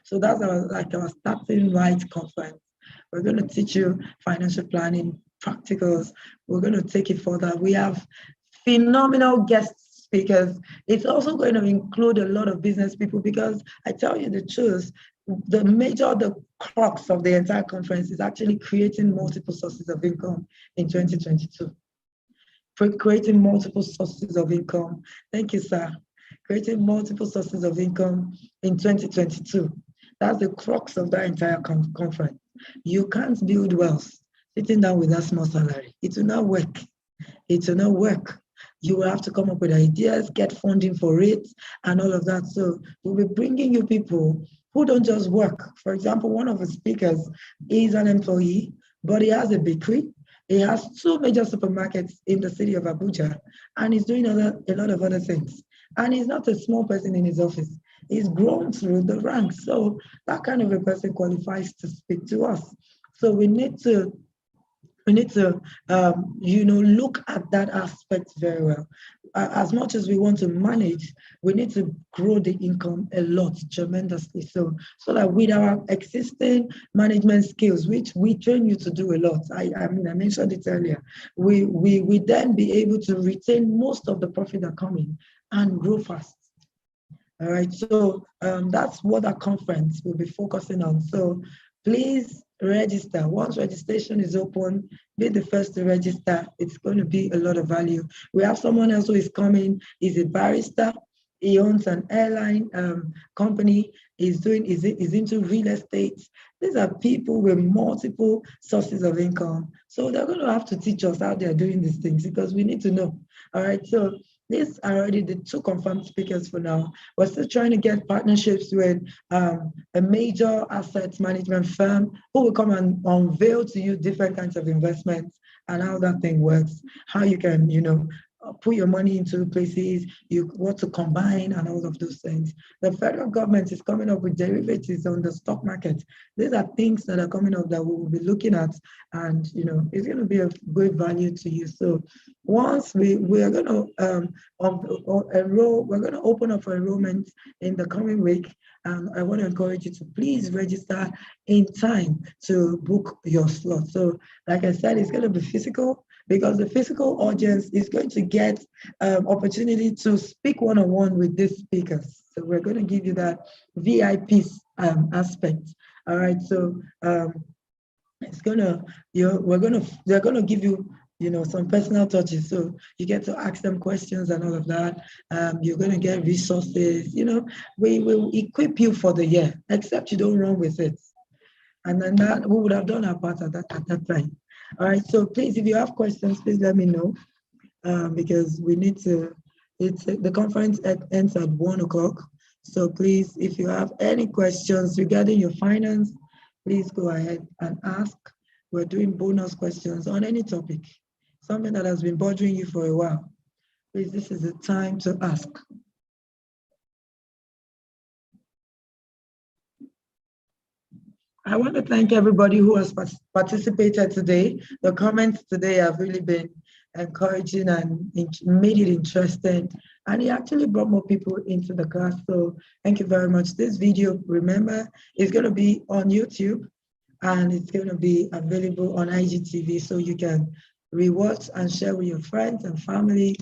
So that's our starting right conference. We're going to teach you financial planning, practicals. We're going to take it further. We have phenomenal guest speakers. It's also going to include a lot of business people, because I tell you the truth, the crux of the entire conference is actually creating multiple sources of income in 2022. Creating multiple sources of income. Thank you, sir. Creating multiple sources of income in 2022. That's the crux of that entire conference. You can't build wealth sitting down with that small salary. It will not work. It will not work. You will have to come up with ideas, get funding for it, and all of that. So we'll be bringing you people who don't just work. For example, one of the speakers is an employee, but he has a bakery. He has 2 major supermarkets in the city of Abuja, and he's doing a lot of other things. And he's not a small person in his office. He's grown through the ranks. So that kind of a person qualifies to speak to us. So we need to look at that aspect very well. As much as we want to manage, we need to grow the income a lot, tremendously. So that with our existing management skills, which we train you to do a lot, I mentioned it earlier, we then be able to retain most of the profit that come in and grow fast. All right, so that's what our conference will be focusing on. So please register. Once registration is open, be the first to register. It's going to be a lot of value. We have someone else who is coming. He's a barrister. He owns an airline company. He's into real estate. These are people with multiple sources of income. So they're going to have to teach us how they're doing these things, because we need to know. All right, so these are already the 2 confirmed speakers for now. We're still trying to get partnerships with a major asset management firm who will come and unveil to you different kinds of investments and how that thing works, how you can, put your money into places, you want to combine and all of those things. The federal government is coming up with derivatives on the stock market. These are things that are coming up that we will be looking at, and it's going to be of great value to you. So once we are going to enroll, we're going to open up for enrollment in the coming week. And I want to encourage you to please register in time to book your slot. So like I said, it's going to be physical, because the physical audience is going to get opportunity to speak one-on-one with these speakers. So we're going to give you that VIP aspect. All right. So they're going to give you some personal touches. So you get to ask them questions and all of that. You're going to get resources. We will equip you for the year, except you don't run with it. And then that we would have done our part at that time. All right, so please, if you have questions, please let me know, because we need to, the conference ends at 1 o'clock. So please, if you have any questions regarding your finance, please go ahead and ask. We're doing bonus questions on any topic, something that has been bothering you for a while. Please, this is the time to ask. I want to thank everybody who has participated today. The comments today have really been encouraging and made it interesting. And it actually brought more people into the class. So thank you very much. This video, remember, is going to be on YouTube and it's going to be available on IGTV, so you can rewatch and share with your friends and family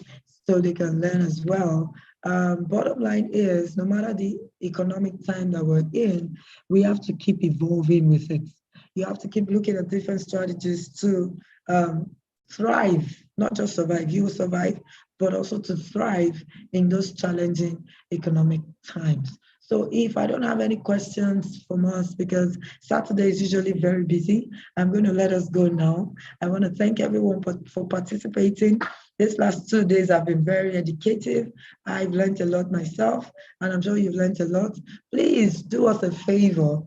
so they can learn as well. Bottom line is, no matter the economic time that we're in, we have to keep evolving with it. You have to keep looking at different strategies to thrive, not just survive. You will survive, but also to thrive in those challenging economic times. So if I don't have any questions from us, because Saturday is usually very busy, I'm going to let us go now. I want to thank everyone for participating. These last 2 days have been very educative. I've learned a lot myself, and I'm sure you've learned a lot. Please do us a favor.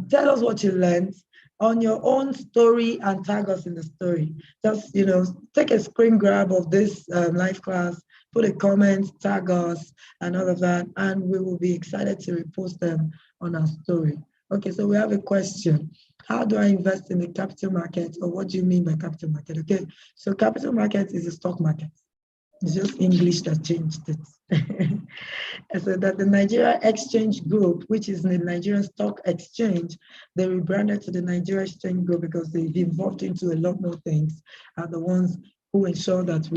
Tell us what you learned on your own story and tag us in the story. Just, take a screen grab of this live class, put a comment, tag us, and all of that, and we will be excited to repost them on our story. Okay, so we have a question. How do I invest in the capital market, or what do you mean by capital market? Okay, so capital market is a stock market. It's just English that changed it. So that the Nigeria Exchange Group, which is the Nigerian Stock Exchange, they rebranded to the Nigeria Exchange Group because they've evolved into a lot more things, are the ones who ensure that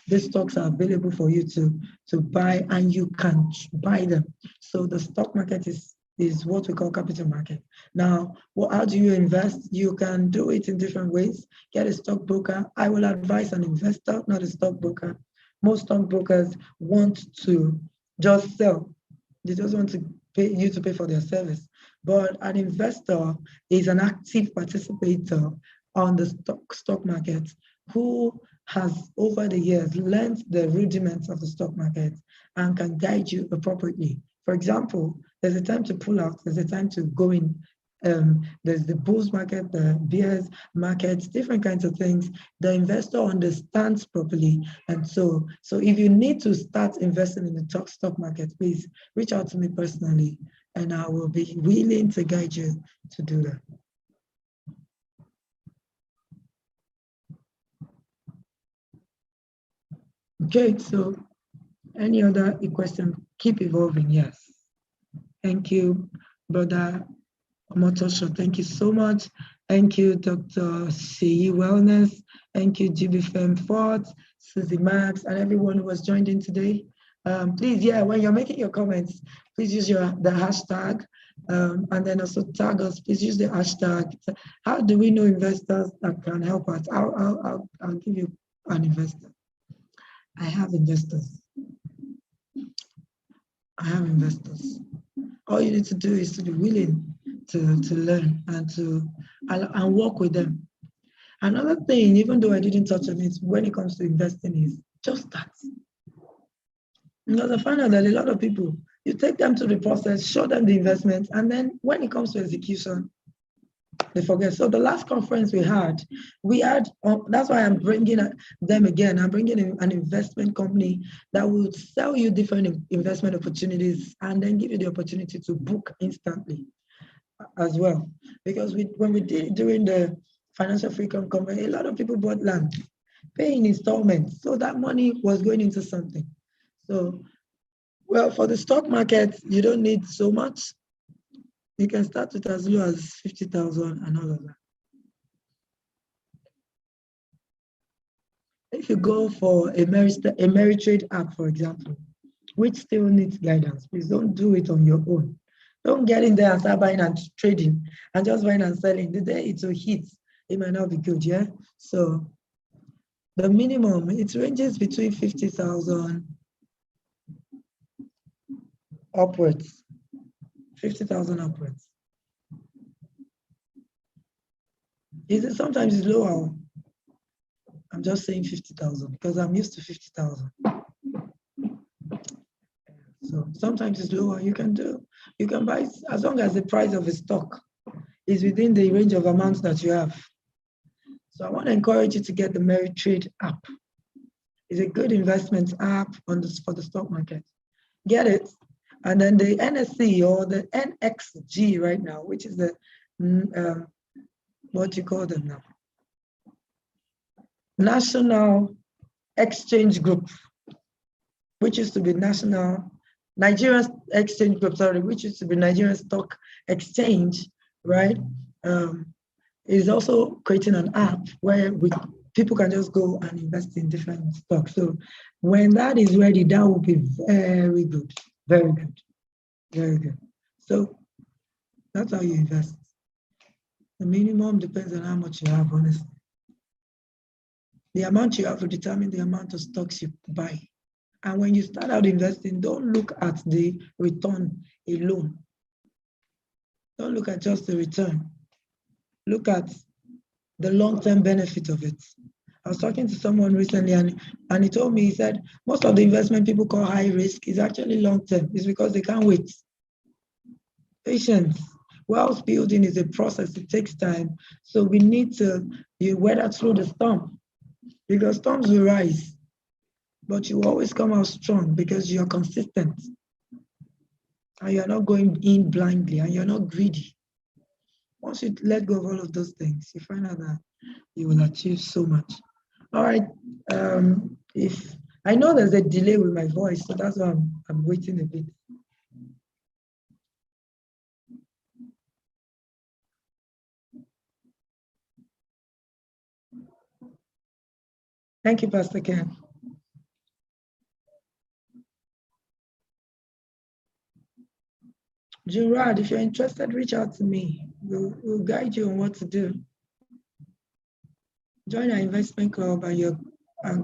these stocks are available for you to buy, and you can buy them. So the stock market is what we call capital market. Now, how do you invest? You can do it in different ways. Get a stockbroker. I will advise an investor, not a stockbroker. Most stockbrokers want to just sell. They just want to pay you to pay for their service. But an investor is an active participator on the stock market who has over the years learned the rudiments of the stock market and can guide you appropriately. For example, there's a time to pull out, there's a time to go in. There's the bulls market, the bears markets, different kinds of things. The investor understands properly. And so if you need to start investing in the stock market, please reach out to me personally, and I will be willing to guide you to do that. Okay, so any other question? Keep evolving, yes. Thank you, Brother Motosho. Thank you so much. Thank you, Dr. Sheyi Wellness. Thank you, GB Fem Fort, Susie Max, and everyone who has joined in today. Please, when you're making your comments, please use the hashtag, and then also tag us. Please use the hashtag. How do we know investors that can help us? I'll give you an investor. I have investors. All you need to do is to be willing to learn and work with them. Another thing, even though I didn't touch on it, when it comes to investing, is just that. Because I find out that a lot of people, you take them to the process, show them the investment, and then when it comes to execution, they forget. So the last conference we had, that's why I'm bringing them again. I'm bringing an investment company that will sell you different investment opportunities and then give you the opportunity to book instantly as well. Because when we did during the Financial Freedom Conference, a lot of people bought land, paying installments. So that money was going into something. So, well, for the stock market, you don't need so much. You can start with as low as 50,000 and all of that. If you go for a Ameritrade app, for example, which still needs guidance, please don't do it on your own. Don't get in there and start buying and trading and just buying and selling. The day it will hit, it might not be good, yeah? So the minimum, it ranges between 50,000 upwards. 50,000 upwards. Sometimes it's lower. I'm just saying 50,000 because I'm used to 50,000. So sometimes it's lower. You can buy as long as the price of a stock is within the range of amounts that you have. So I want to encourage you to get the Ameritrade app. It's a good investment app for the stock market. Get it. And then the NSC or the NXG right now, which is the, what you call them now? National exchange group, which used to be Nigerian exchange group, sorry, which used to be Nigerian Stock Exchange, right? Is also creating an app where people can just go and invest in different stocks. So when that is ready, that will be very good, very good, very good. So that's how you invest. The minimum depends on how much you have, honestly. The amount you have will determine the amount of stocks you buy. And when you start out investing, don't look at the return alone. Don't look at just the return. Look at the long-term benefit of it. I was talking to someone recently and he told me, he said, most of the investment people call high risk is actually long-term. It's because they can't wait. Patience. Wealth building is a process. It takes time. So we need to weather through the storm, because storms will rise, but you always come out strong because you're consistent and you're not going in blindly and you're not greedy. Once you let go of all of those things, you find out that you will achieve so much. All right. If I know there's a delay with my voice, so that's why I'm waiting a bit. Thank you, Pastor Ken. Gerard, if you're interested, reach out to me. We'll guide you on what to do. Join our investment club and you're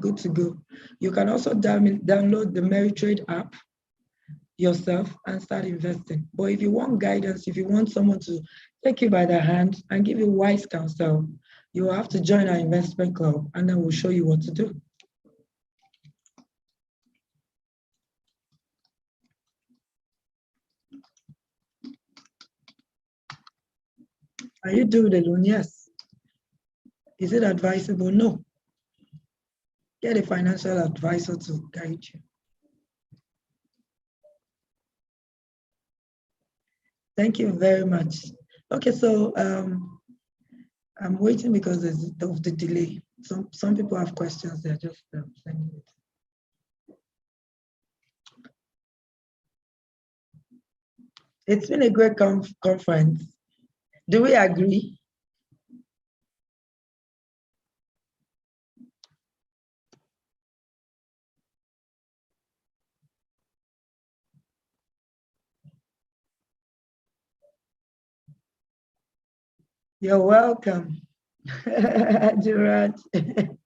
good to go. You can also download the Meritrade app yourself and start investing. But if you want guidance, if you want someone to take you by the hand and give you wise counsel, you will have to join our investment club and then we'll show you what to do. Are you doing the loan? Yes. Is it advisable? No. Get a financial advisor to guide you. Thank you very much. Okay, so I'm waiting because of the delay. Some people have questions, they're just sending it. It's been a great conference. Do we agree? You're welcome, Gerard. Don't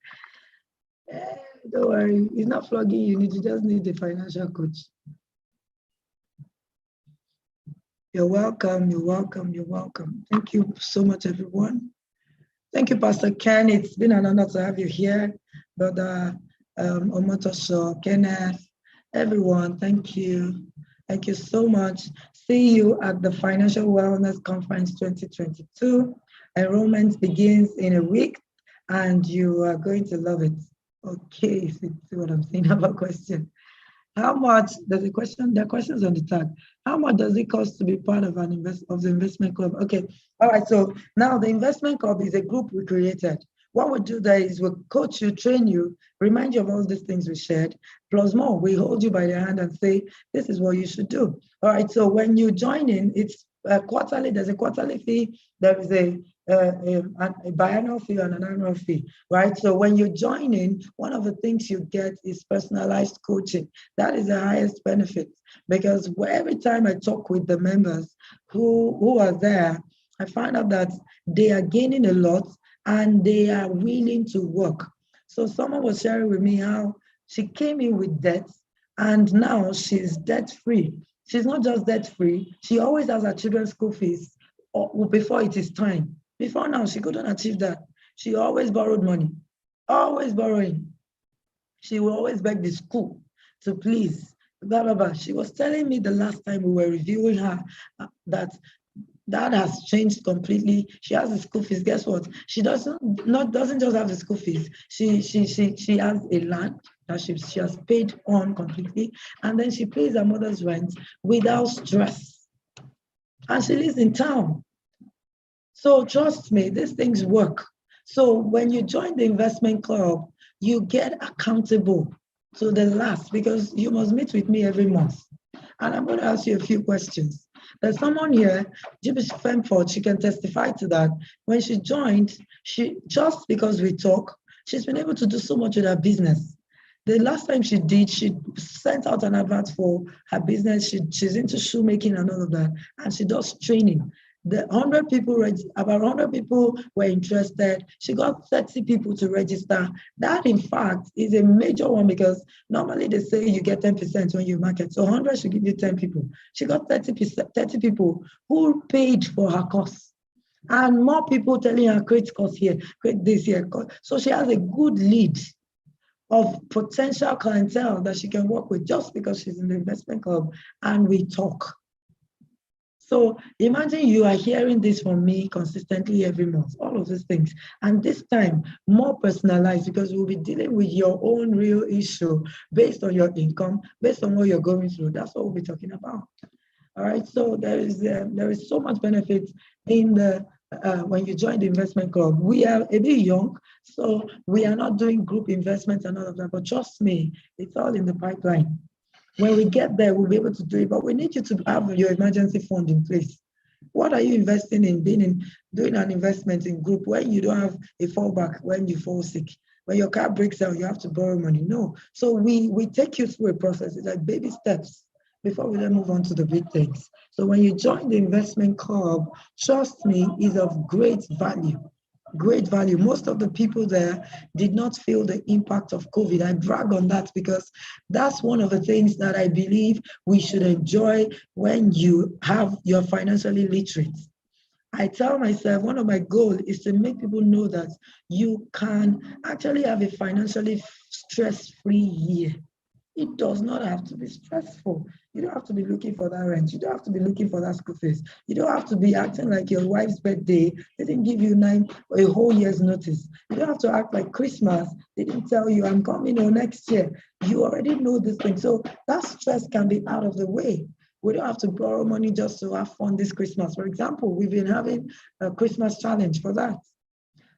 worry, he's not flogging you. You just need a financial coach. You're welcome, you're welcome, you're welcome. Thank you so much, everyone. Thank you, Pastor Ken. It's been an honor to have you here. Brother Omotosho, Kenneth, everyone, thank you. Thank you so much. See you at the Financial Wellness Conference 2022. Enrollment begins in a week and you are going to love it. Okay, see what I'm saying about question. How much, there's a question, there are questions on the tag. How much does it cost to be part of the investment club? Okay, all right, so now the investment club is a group we created. What we do there is we'll coach you, train you, remind you of all these things we shared, plus more. We hold you by the hand and say, this is what you should do. All right, so when you join in, it's quarterly, there's a quarterly fee, there is a biannual fee and an annual fee, right? So when you join in, one of the things you get is personalized coaching. That is the highest benefit, because every time I talk with the members who are there, I find out that they are gaining a lot and they are willing to work. So someone was sharing with me how she came in with debt and now she's debt-free. She's not just debt-free, she always has her children's school fees before it is time. Before now, she couldn't achieve that. She always borrowed money, always borrowing. She will always beg the school to please, blah, blah, blah. She was telling me the last time we were reviewing her that has changed completely. She has the school fees. Guess what? She doesn't just have the school fees. She has a land that she has paid on completely, and then she pays her mother's rent without stress. And she lives in town. So trust me, these things work. So when you join the investment club, you get accountable to the last, because you must meet with me every month. And I'm going to ask you a few questions. There's someone here, Jibby Femford, she can testify to that. When she joined, she just because we talk, she's been able to do so much with her business. The last time she did, she sent out an advert for her business. She's into shoemaking and all of that, and she does training. The 100 people, about 100 people were interested. She got 30 people to register. That, in fact, is a major one, because normally they say you get 10% when you market. So 100 should give you 10 people. She got 30 people who paid for her course. And more people telling her, create course here, create this here. So she has a good lead of potential clientele that she can work with just because she's in the investment club and we talk. So imagine you are hearing this from me consistently every month, all of these things. And this time, more personalized, because we'll be dealing with your own real issue based on your income, based on what you're going through. That's what we'll be talking about. All right, so there is so much benefit in the when you join the investment club. We are a bit young, so we are not doing group investments and all of that, but trust me, it's all in the pipeline. When we get there, we'll be able to do it, but we need you to have your emergency fund in place. What are you investing in, doing an investment in group when you don't have a fallback when you fall sick? When your car breaks down, you have to borrow money. No. So we take you through a process. It's like baby steps before we then move on to the big things. So when you join the investment club, trust me, is of great value. Great value. Most of the people there did not feel the impact of COVID. I brag on that because that's one of the things that I believe we should enjoy when you're financially literate. I tell myself one of my goals is to make people know that you can actually have a financially stress-free year. It does not have to be stressful. You don't have to be looking for that rent. You don't have to be looking for that school fees. You don't have to be acting like your wife's birthday. They didn't give you a whole year's notice. You don't have to act like Christmas. They didn't tell you, I'm coming next year. You already know this thing. So that stress can be out of the way. We don't have to borrow money just to have fun this Christmas. For example, we've been having a Christmas challenge for that.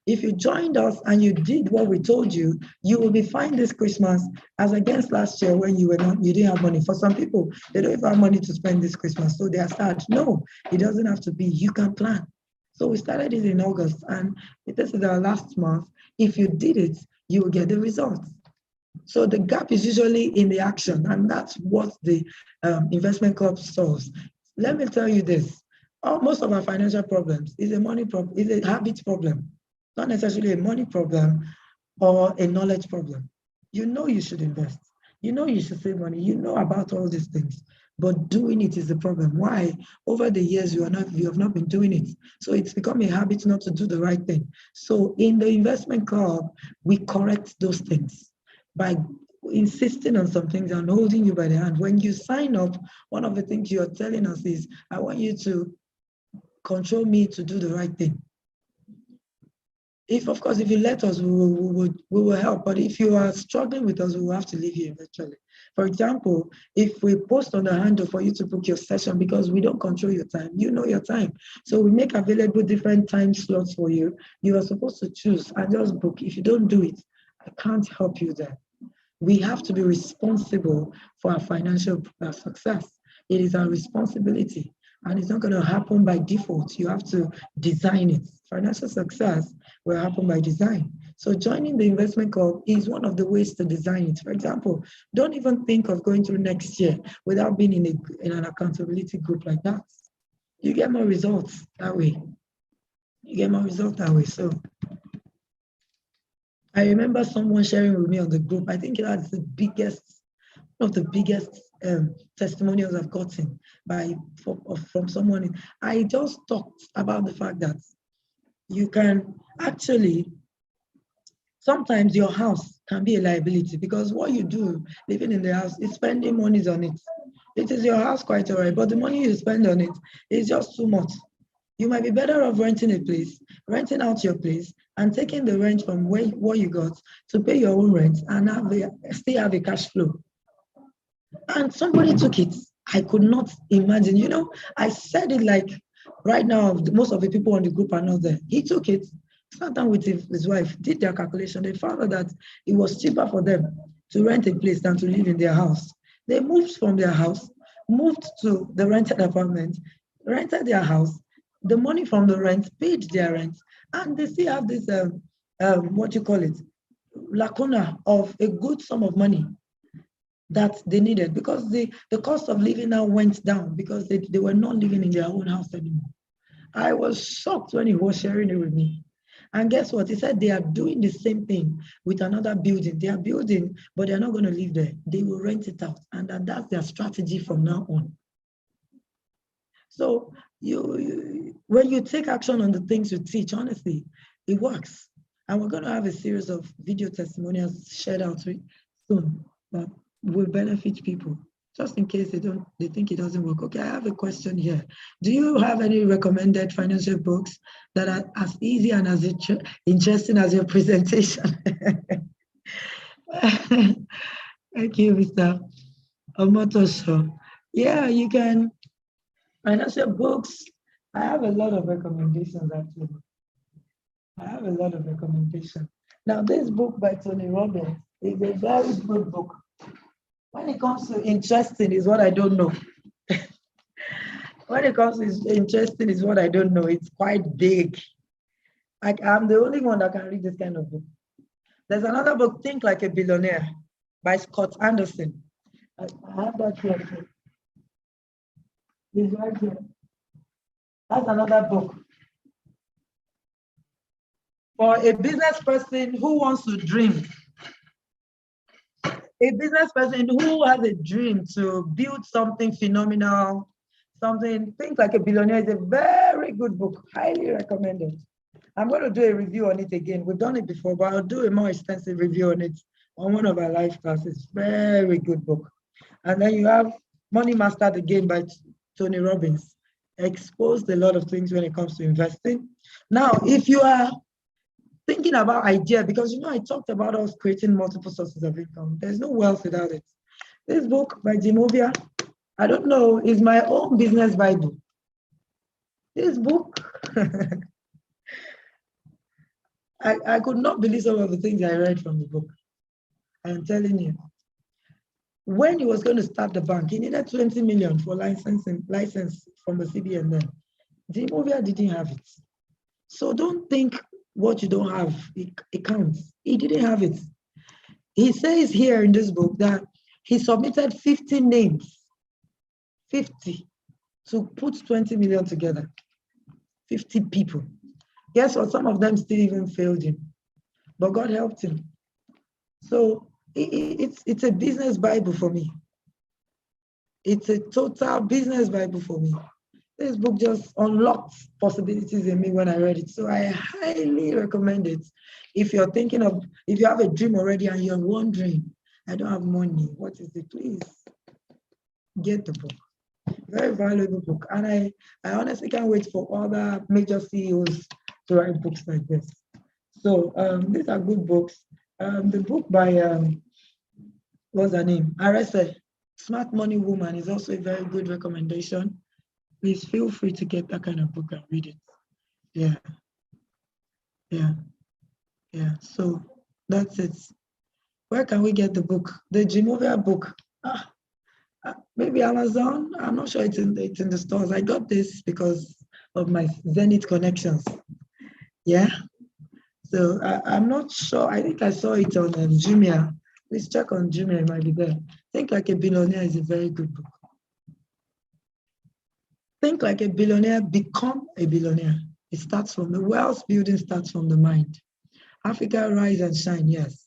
If you joined us and you did what we told you, you will be fine this Christmas as against last year when you didn't have money. For some people, they don't even have money to spend this Christmas, so they are sad. No, it doesn't have to be. You can plan. So we started it in August, and this is our last month. If you did it, you will get the results. So the gap is usually in the action, and that's what the investment club solves. Let me tell you this: most of our financial problems is a money problem, is a habit problem. Not necessarily a money problem or a knowledge problem. You know you should invest. You know you should save money. You know about all these things, but doing it is the problem. Why? Over the years, you have not been doing it. So it's become a habit not to do the right thing. So in the investment club, we correct those things by insisting on some things and holding you by the hand. When you sign up, one of the things you're telling us is, I want you to control me to do the right thing. If you let us, we will help. But if you are struggling with us, we will have to leave you eventually. For example, if we post on the handle for you to book your session, because we don't control your time, you know your time. So we make available different time slots for you. You are supposed to choose and just book. If you don't do it, I can't help you there. We have to be responsible for our financial success. It is our responsibility. And it's not going to happen by default. You have to design it. Financial success will happen by design. So joining the investment club is one of the ways to design it. For example, don't even think of going through next year without being in an accountability group like that. You get more results that way. So I remember someone sharing with me on the group. I think that's one of the biggest testimonials I've gotten from someone. I just talked about the fact that you can actually, sometimes your house can be a liability, because what you do living in the house is spending monies on it. It is your house, quite all right, but the money you spend on it is just too much. You might be better off renting renting out your place, and taking the rent from what you got to pay your own rent and still have a cash flow. And somebody took it. I could not imagine. I said it like right now, most of the people on the group are not there. He took it. sat down with his wife, did their calculation. They found out that it was cheaper for them to rent a place than to live in their house. They moved from their house, moved to the rented apartment, rented their house. The money from the rent paid their rent, and they still have this what you call it, lacuna of a good sum of money that they needed, because the cost of living now went down because they were not living in their own house anymore. I was shocked when he was sharing it with me. And guess what? He said they are doing the same thing with another building. They are building, but they're not going to live there. They will rent it out. And that's their strategy from now on. So when you take action on the things you teach, honestly, it works. And we're going to have a series of video testimonials shared out soon that will benefit people, just in case they think it doesn't work. Okay, I have a question here. Do you have any recommended financial books that are as easy and as interesting as your presentation? Thank you, Mr. Omotosho. Yeah, you can. Financial books, I have a lot of recommendations actually. I have a lot of recommendations. Now, this book by Tony Robbins is a very good book. When it comes to interesting is what I don't know. When it comes to interesting is what I don't know. It's quite big. I'm the only one that can read this kind of book. There's another book, Think Like a Billionaire, by Scott Anderson. I have that here too. It's right here. That's another book. For a business person who wants to dream, a business person who has a dream to build something phenomenal, Think Like a Billionaire is a very good book, highly recommended. I'm going to do a review on it again. We've done it before, but I'll do a more extensive review on it on one of our live classes. Very good book. And then you have Money Master the Game by Tony Robbins. Exposed a lot of things when it comes to investing. Now, if you are thinking about idea, because I talked about us creating multiple sources of income. There's no wealth without it. This book by Jim Ovia, I don't know, is my own business Bible. This book, I could not believe some of the things I read from the book. I'm telling you. When he was going to start the bank, he needed 20 million for license from the CBN then. Jim Ovia didn't have it. So don't think what you don't have, it counts. He didn't have it. He says here in this book that he submitted 50 names, 50, to put 20 million together. 50 people. Guess what? Some of them still even failed him, but God helped him. So it's a business Bible for me. It's a total business Bible for me. This book just unlocked possibilities in me when I read it. So I highly recommend it. If you have a dream already and you're wondering, I don't have money, what is it? Please get the book. Very valuable book. And I honestly can't wait for other major CEOs to write books like this. So these are good books. The book by, what's her name? Arese, Smart Money Woman, is also a very good recommendation. Please feel free to get that kind of book and read it. Yeah. So that's it. Where can we get the book? The Jim Ovia book. Maybe Amazon. I'm not sure it's in the stores. I got this because of my Zenith connections. Yeah. So I'm not sure. I think I saw it on Jumia. Please check on Jumia. It might be there. Think Like a Billionaire is a very good book. Think Like a Billionaire, Become a Billionaire. It starts from the wealth building, starts from the mind. Africa Rise and Shine, yes,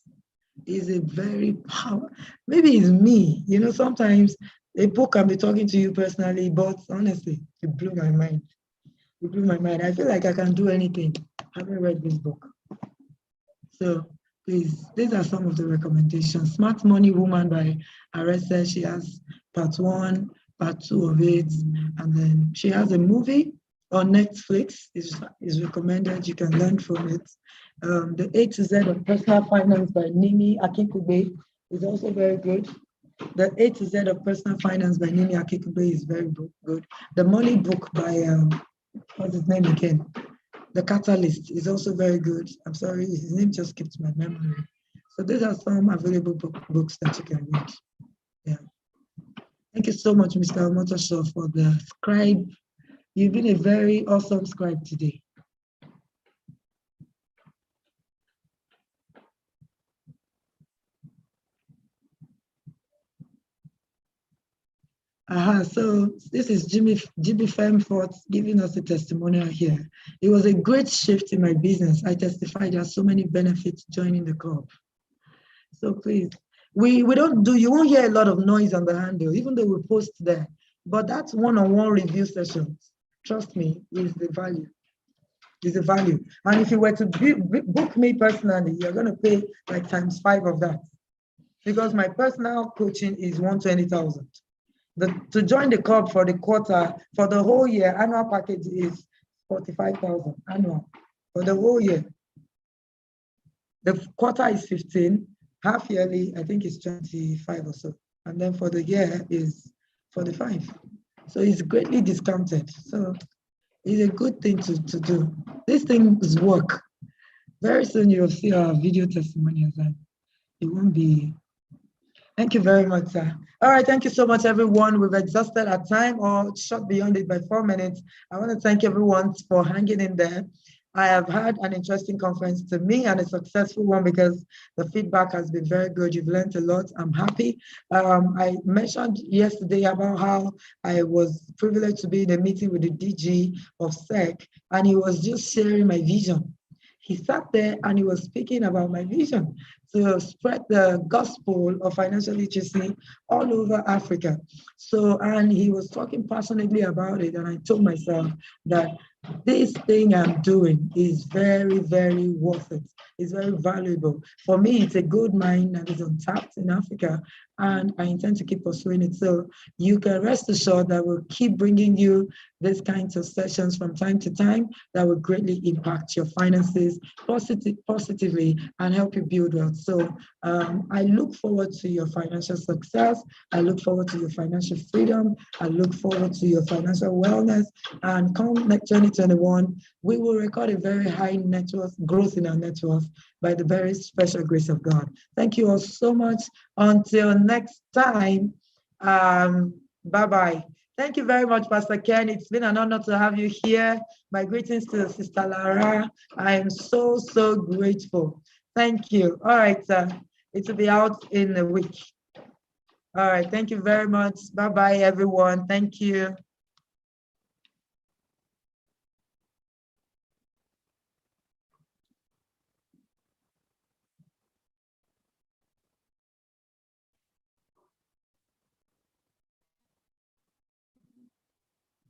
is a very powerful, maybe it's me, sometimes a book can be talking to you personally, but honestly, it blew my mind. It blew my mind. I feel like I can do anything having read this book. So please, these are some of the recommendations. Smart Money Woman by Arese. She has part 1, part 2 of it, and then she has a movie on Netflix. Is recommended. You can learn from it. The A to Z of Personal Finance by Nimi Akikube is also very good. The A to Z of Personal Finance by Nimi Akikube is very good. The Money Book by what's his name again? The Catalyst is also very good. I'm sorry, his name just skipped my memory. So these are some available books that you can read. Yeah. Thank you so much, Mr. Motoshaw, for the scribe. You've been a very awesome scribe today. So this is Jimmy Femfort giving us a testimonial here. It was a great shift in my business. I testified there are so many benefits joining the club. So please, we don't do, you won't hear a lot of noise on the handle, even though we post there. But that's one-on-one review sessions. Trust me, is the value. Is the value. And if you were to book me personally, you're going to pay like ×5 of that. Because my personal coaching is 120,000. To join the club for the quarter, for the whole year, annual package is 45,000 annual for the whole year. The quarter is 15, half yearly, I think it's 25 or so. And then for the year is 45. So it's greatly discounted. So it's a good thing to do. These things work. Very soon you'll see our video testimonials and it won't be. Thank you very much, sir. All right, thank you so much, everyone. We've exhausted our time or shot beyond it by 4 minutes. I want to thank everyone for hanging in there. I have had an interesting conference to me and a successful one because the feedback has been very good. You've learned a lot. I'm happy. I mentioned yesterday about how I was privileged to be in a meeting with the DG of SEC, and he was just sharing my vision. He sat there and he was speaking about my vision to spread the gospel of financial literacy all over Africa. So, and he was talking passionately about it. And I told myself that this thing I'm doing is very, very worth it. It's very valuable. For me, it's a gold mine that is untapped in Africa, and I intend to keep pursuing it. So you can rest assured that we'll keep bringing you these kinds of sessions from time to time that will greatly impact your finances positively and help you build wealth. So I look forward to your financial success. I look forward to your financial freedom. I look forward to your financial wellness. And come next 2021, we will record a very high net worth growth in our net worth by the very special grace of God. Thank you all so much. Until next time, bye-bye. Thank you very much, Pastor Ken. It's been an honor to have you here. My greetings to Sister Lara. I am so, so grateful. Thank you. All right, it will be out in a week. All right, thank you very much. Bye-bye, everyone. Thank you.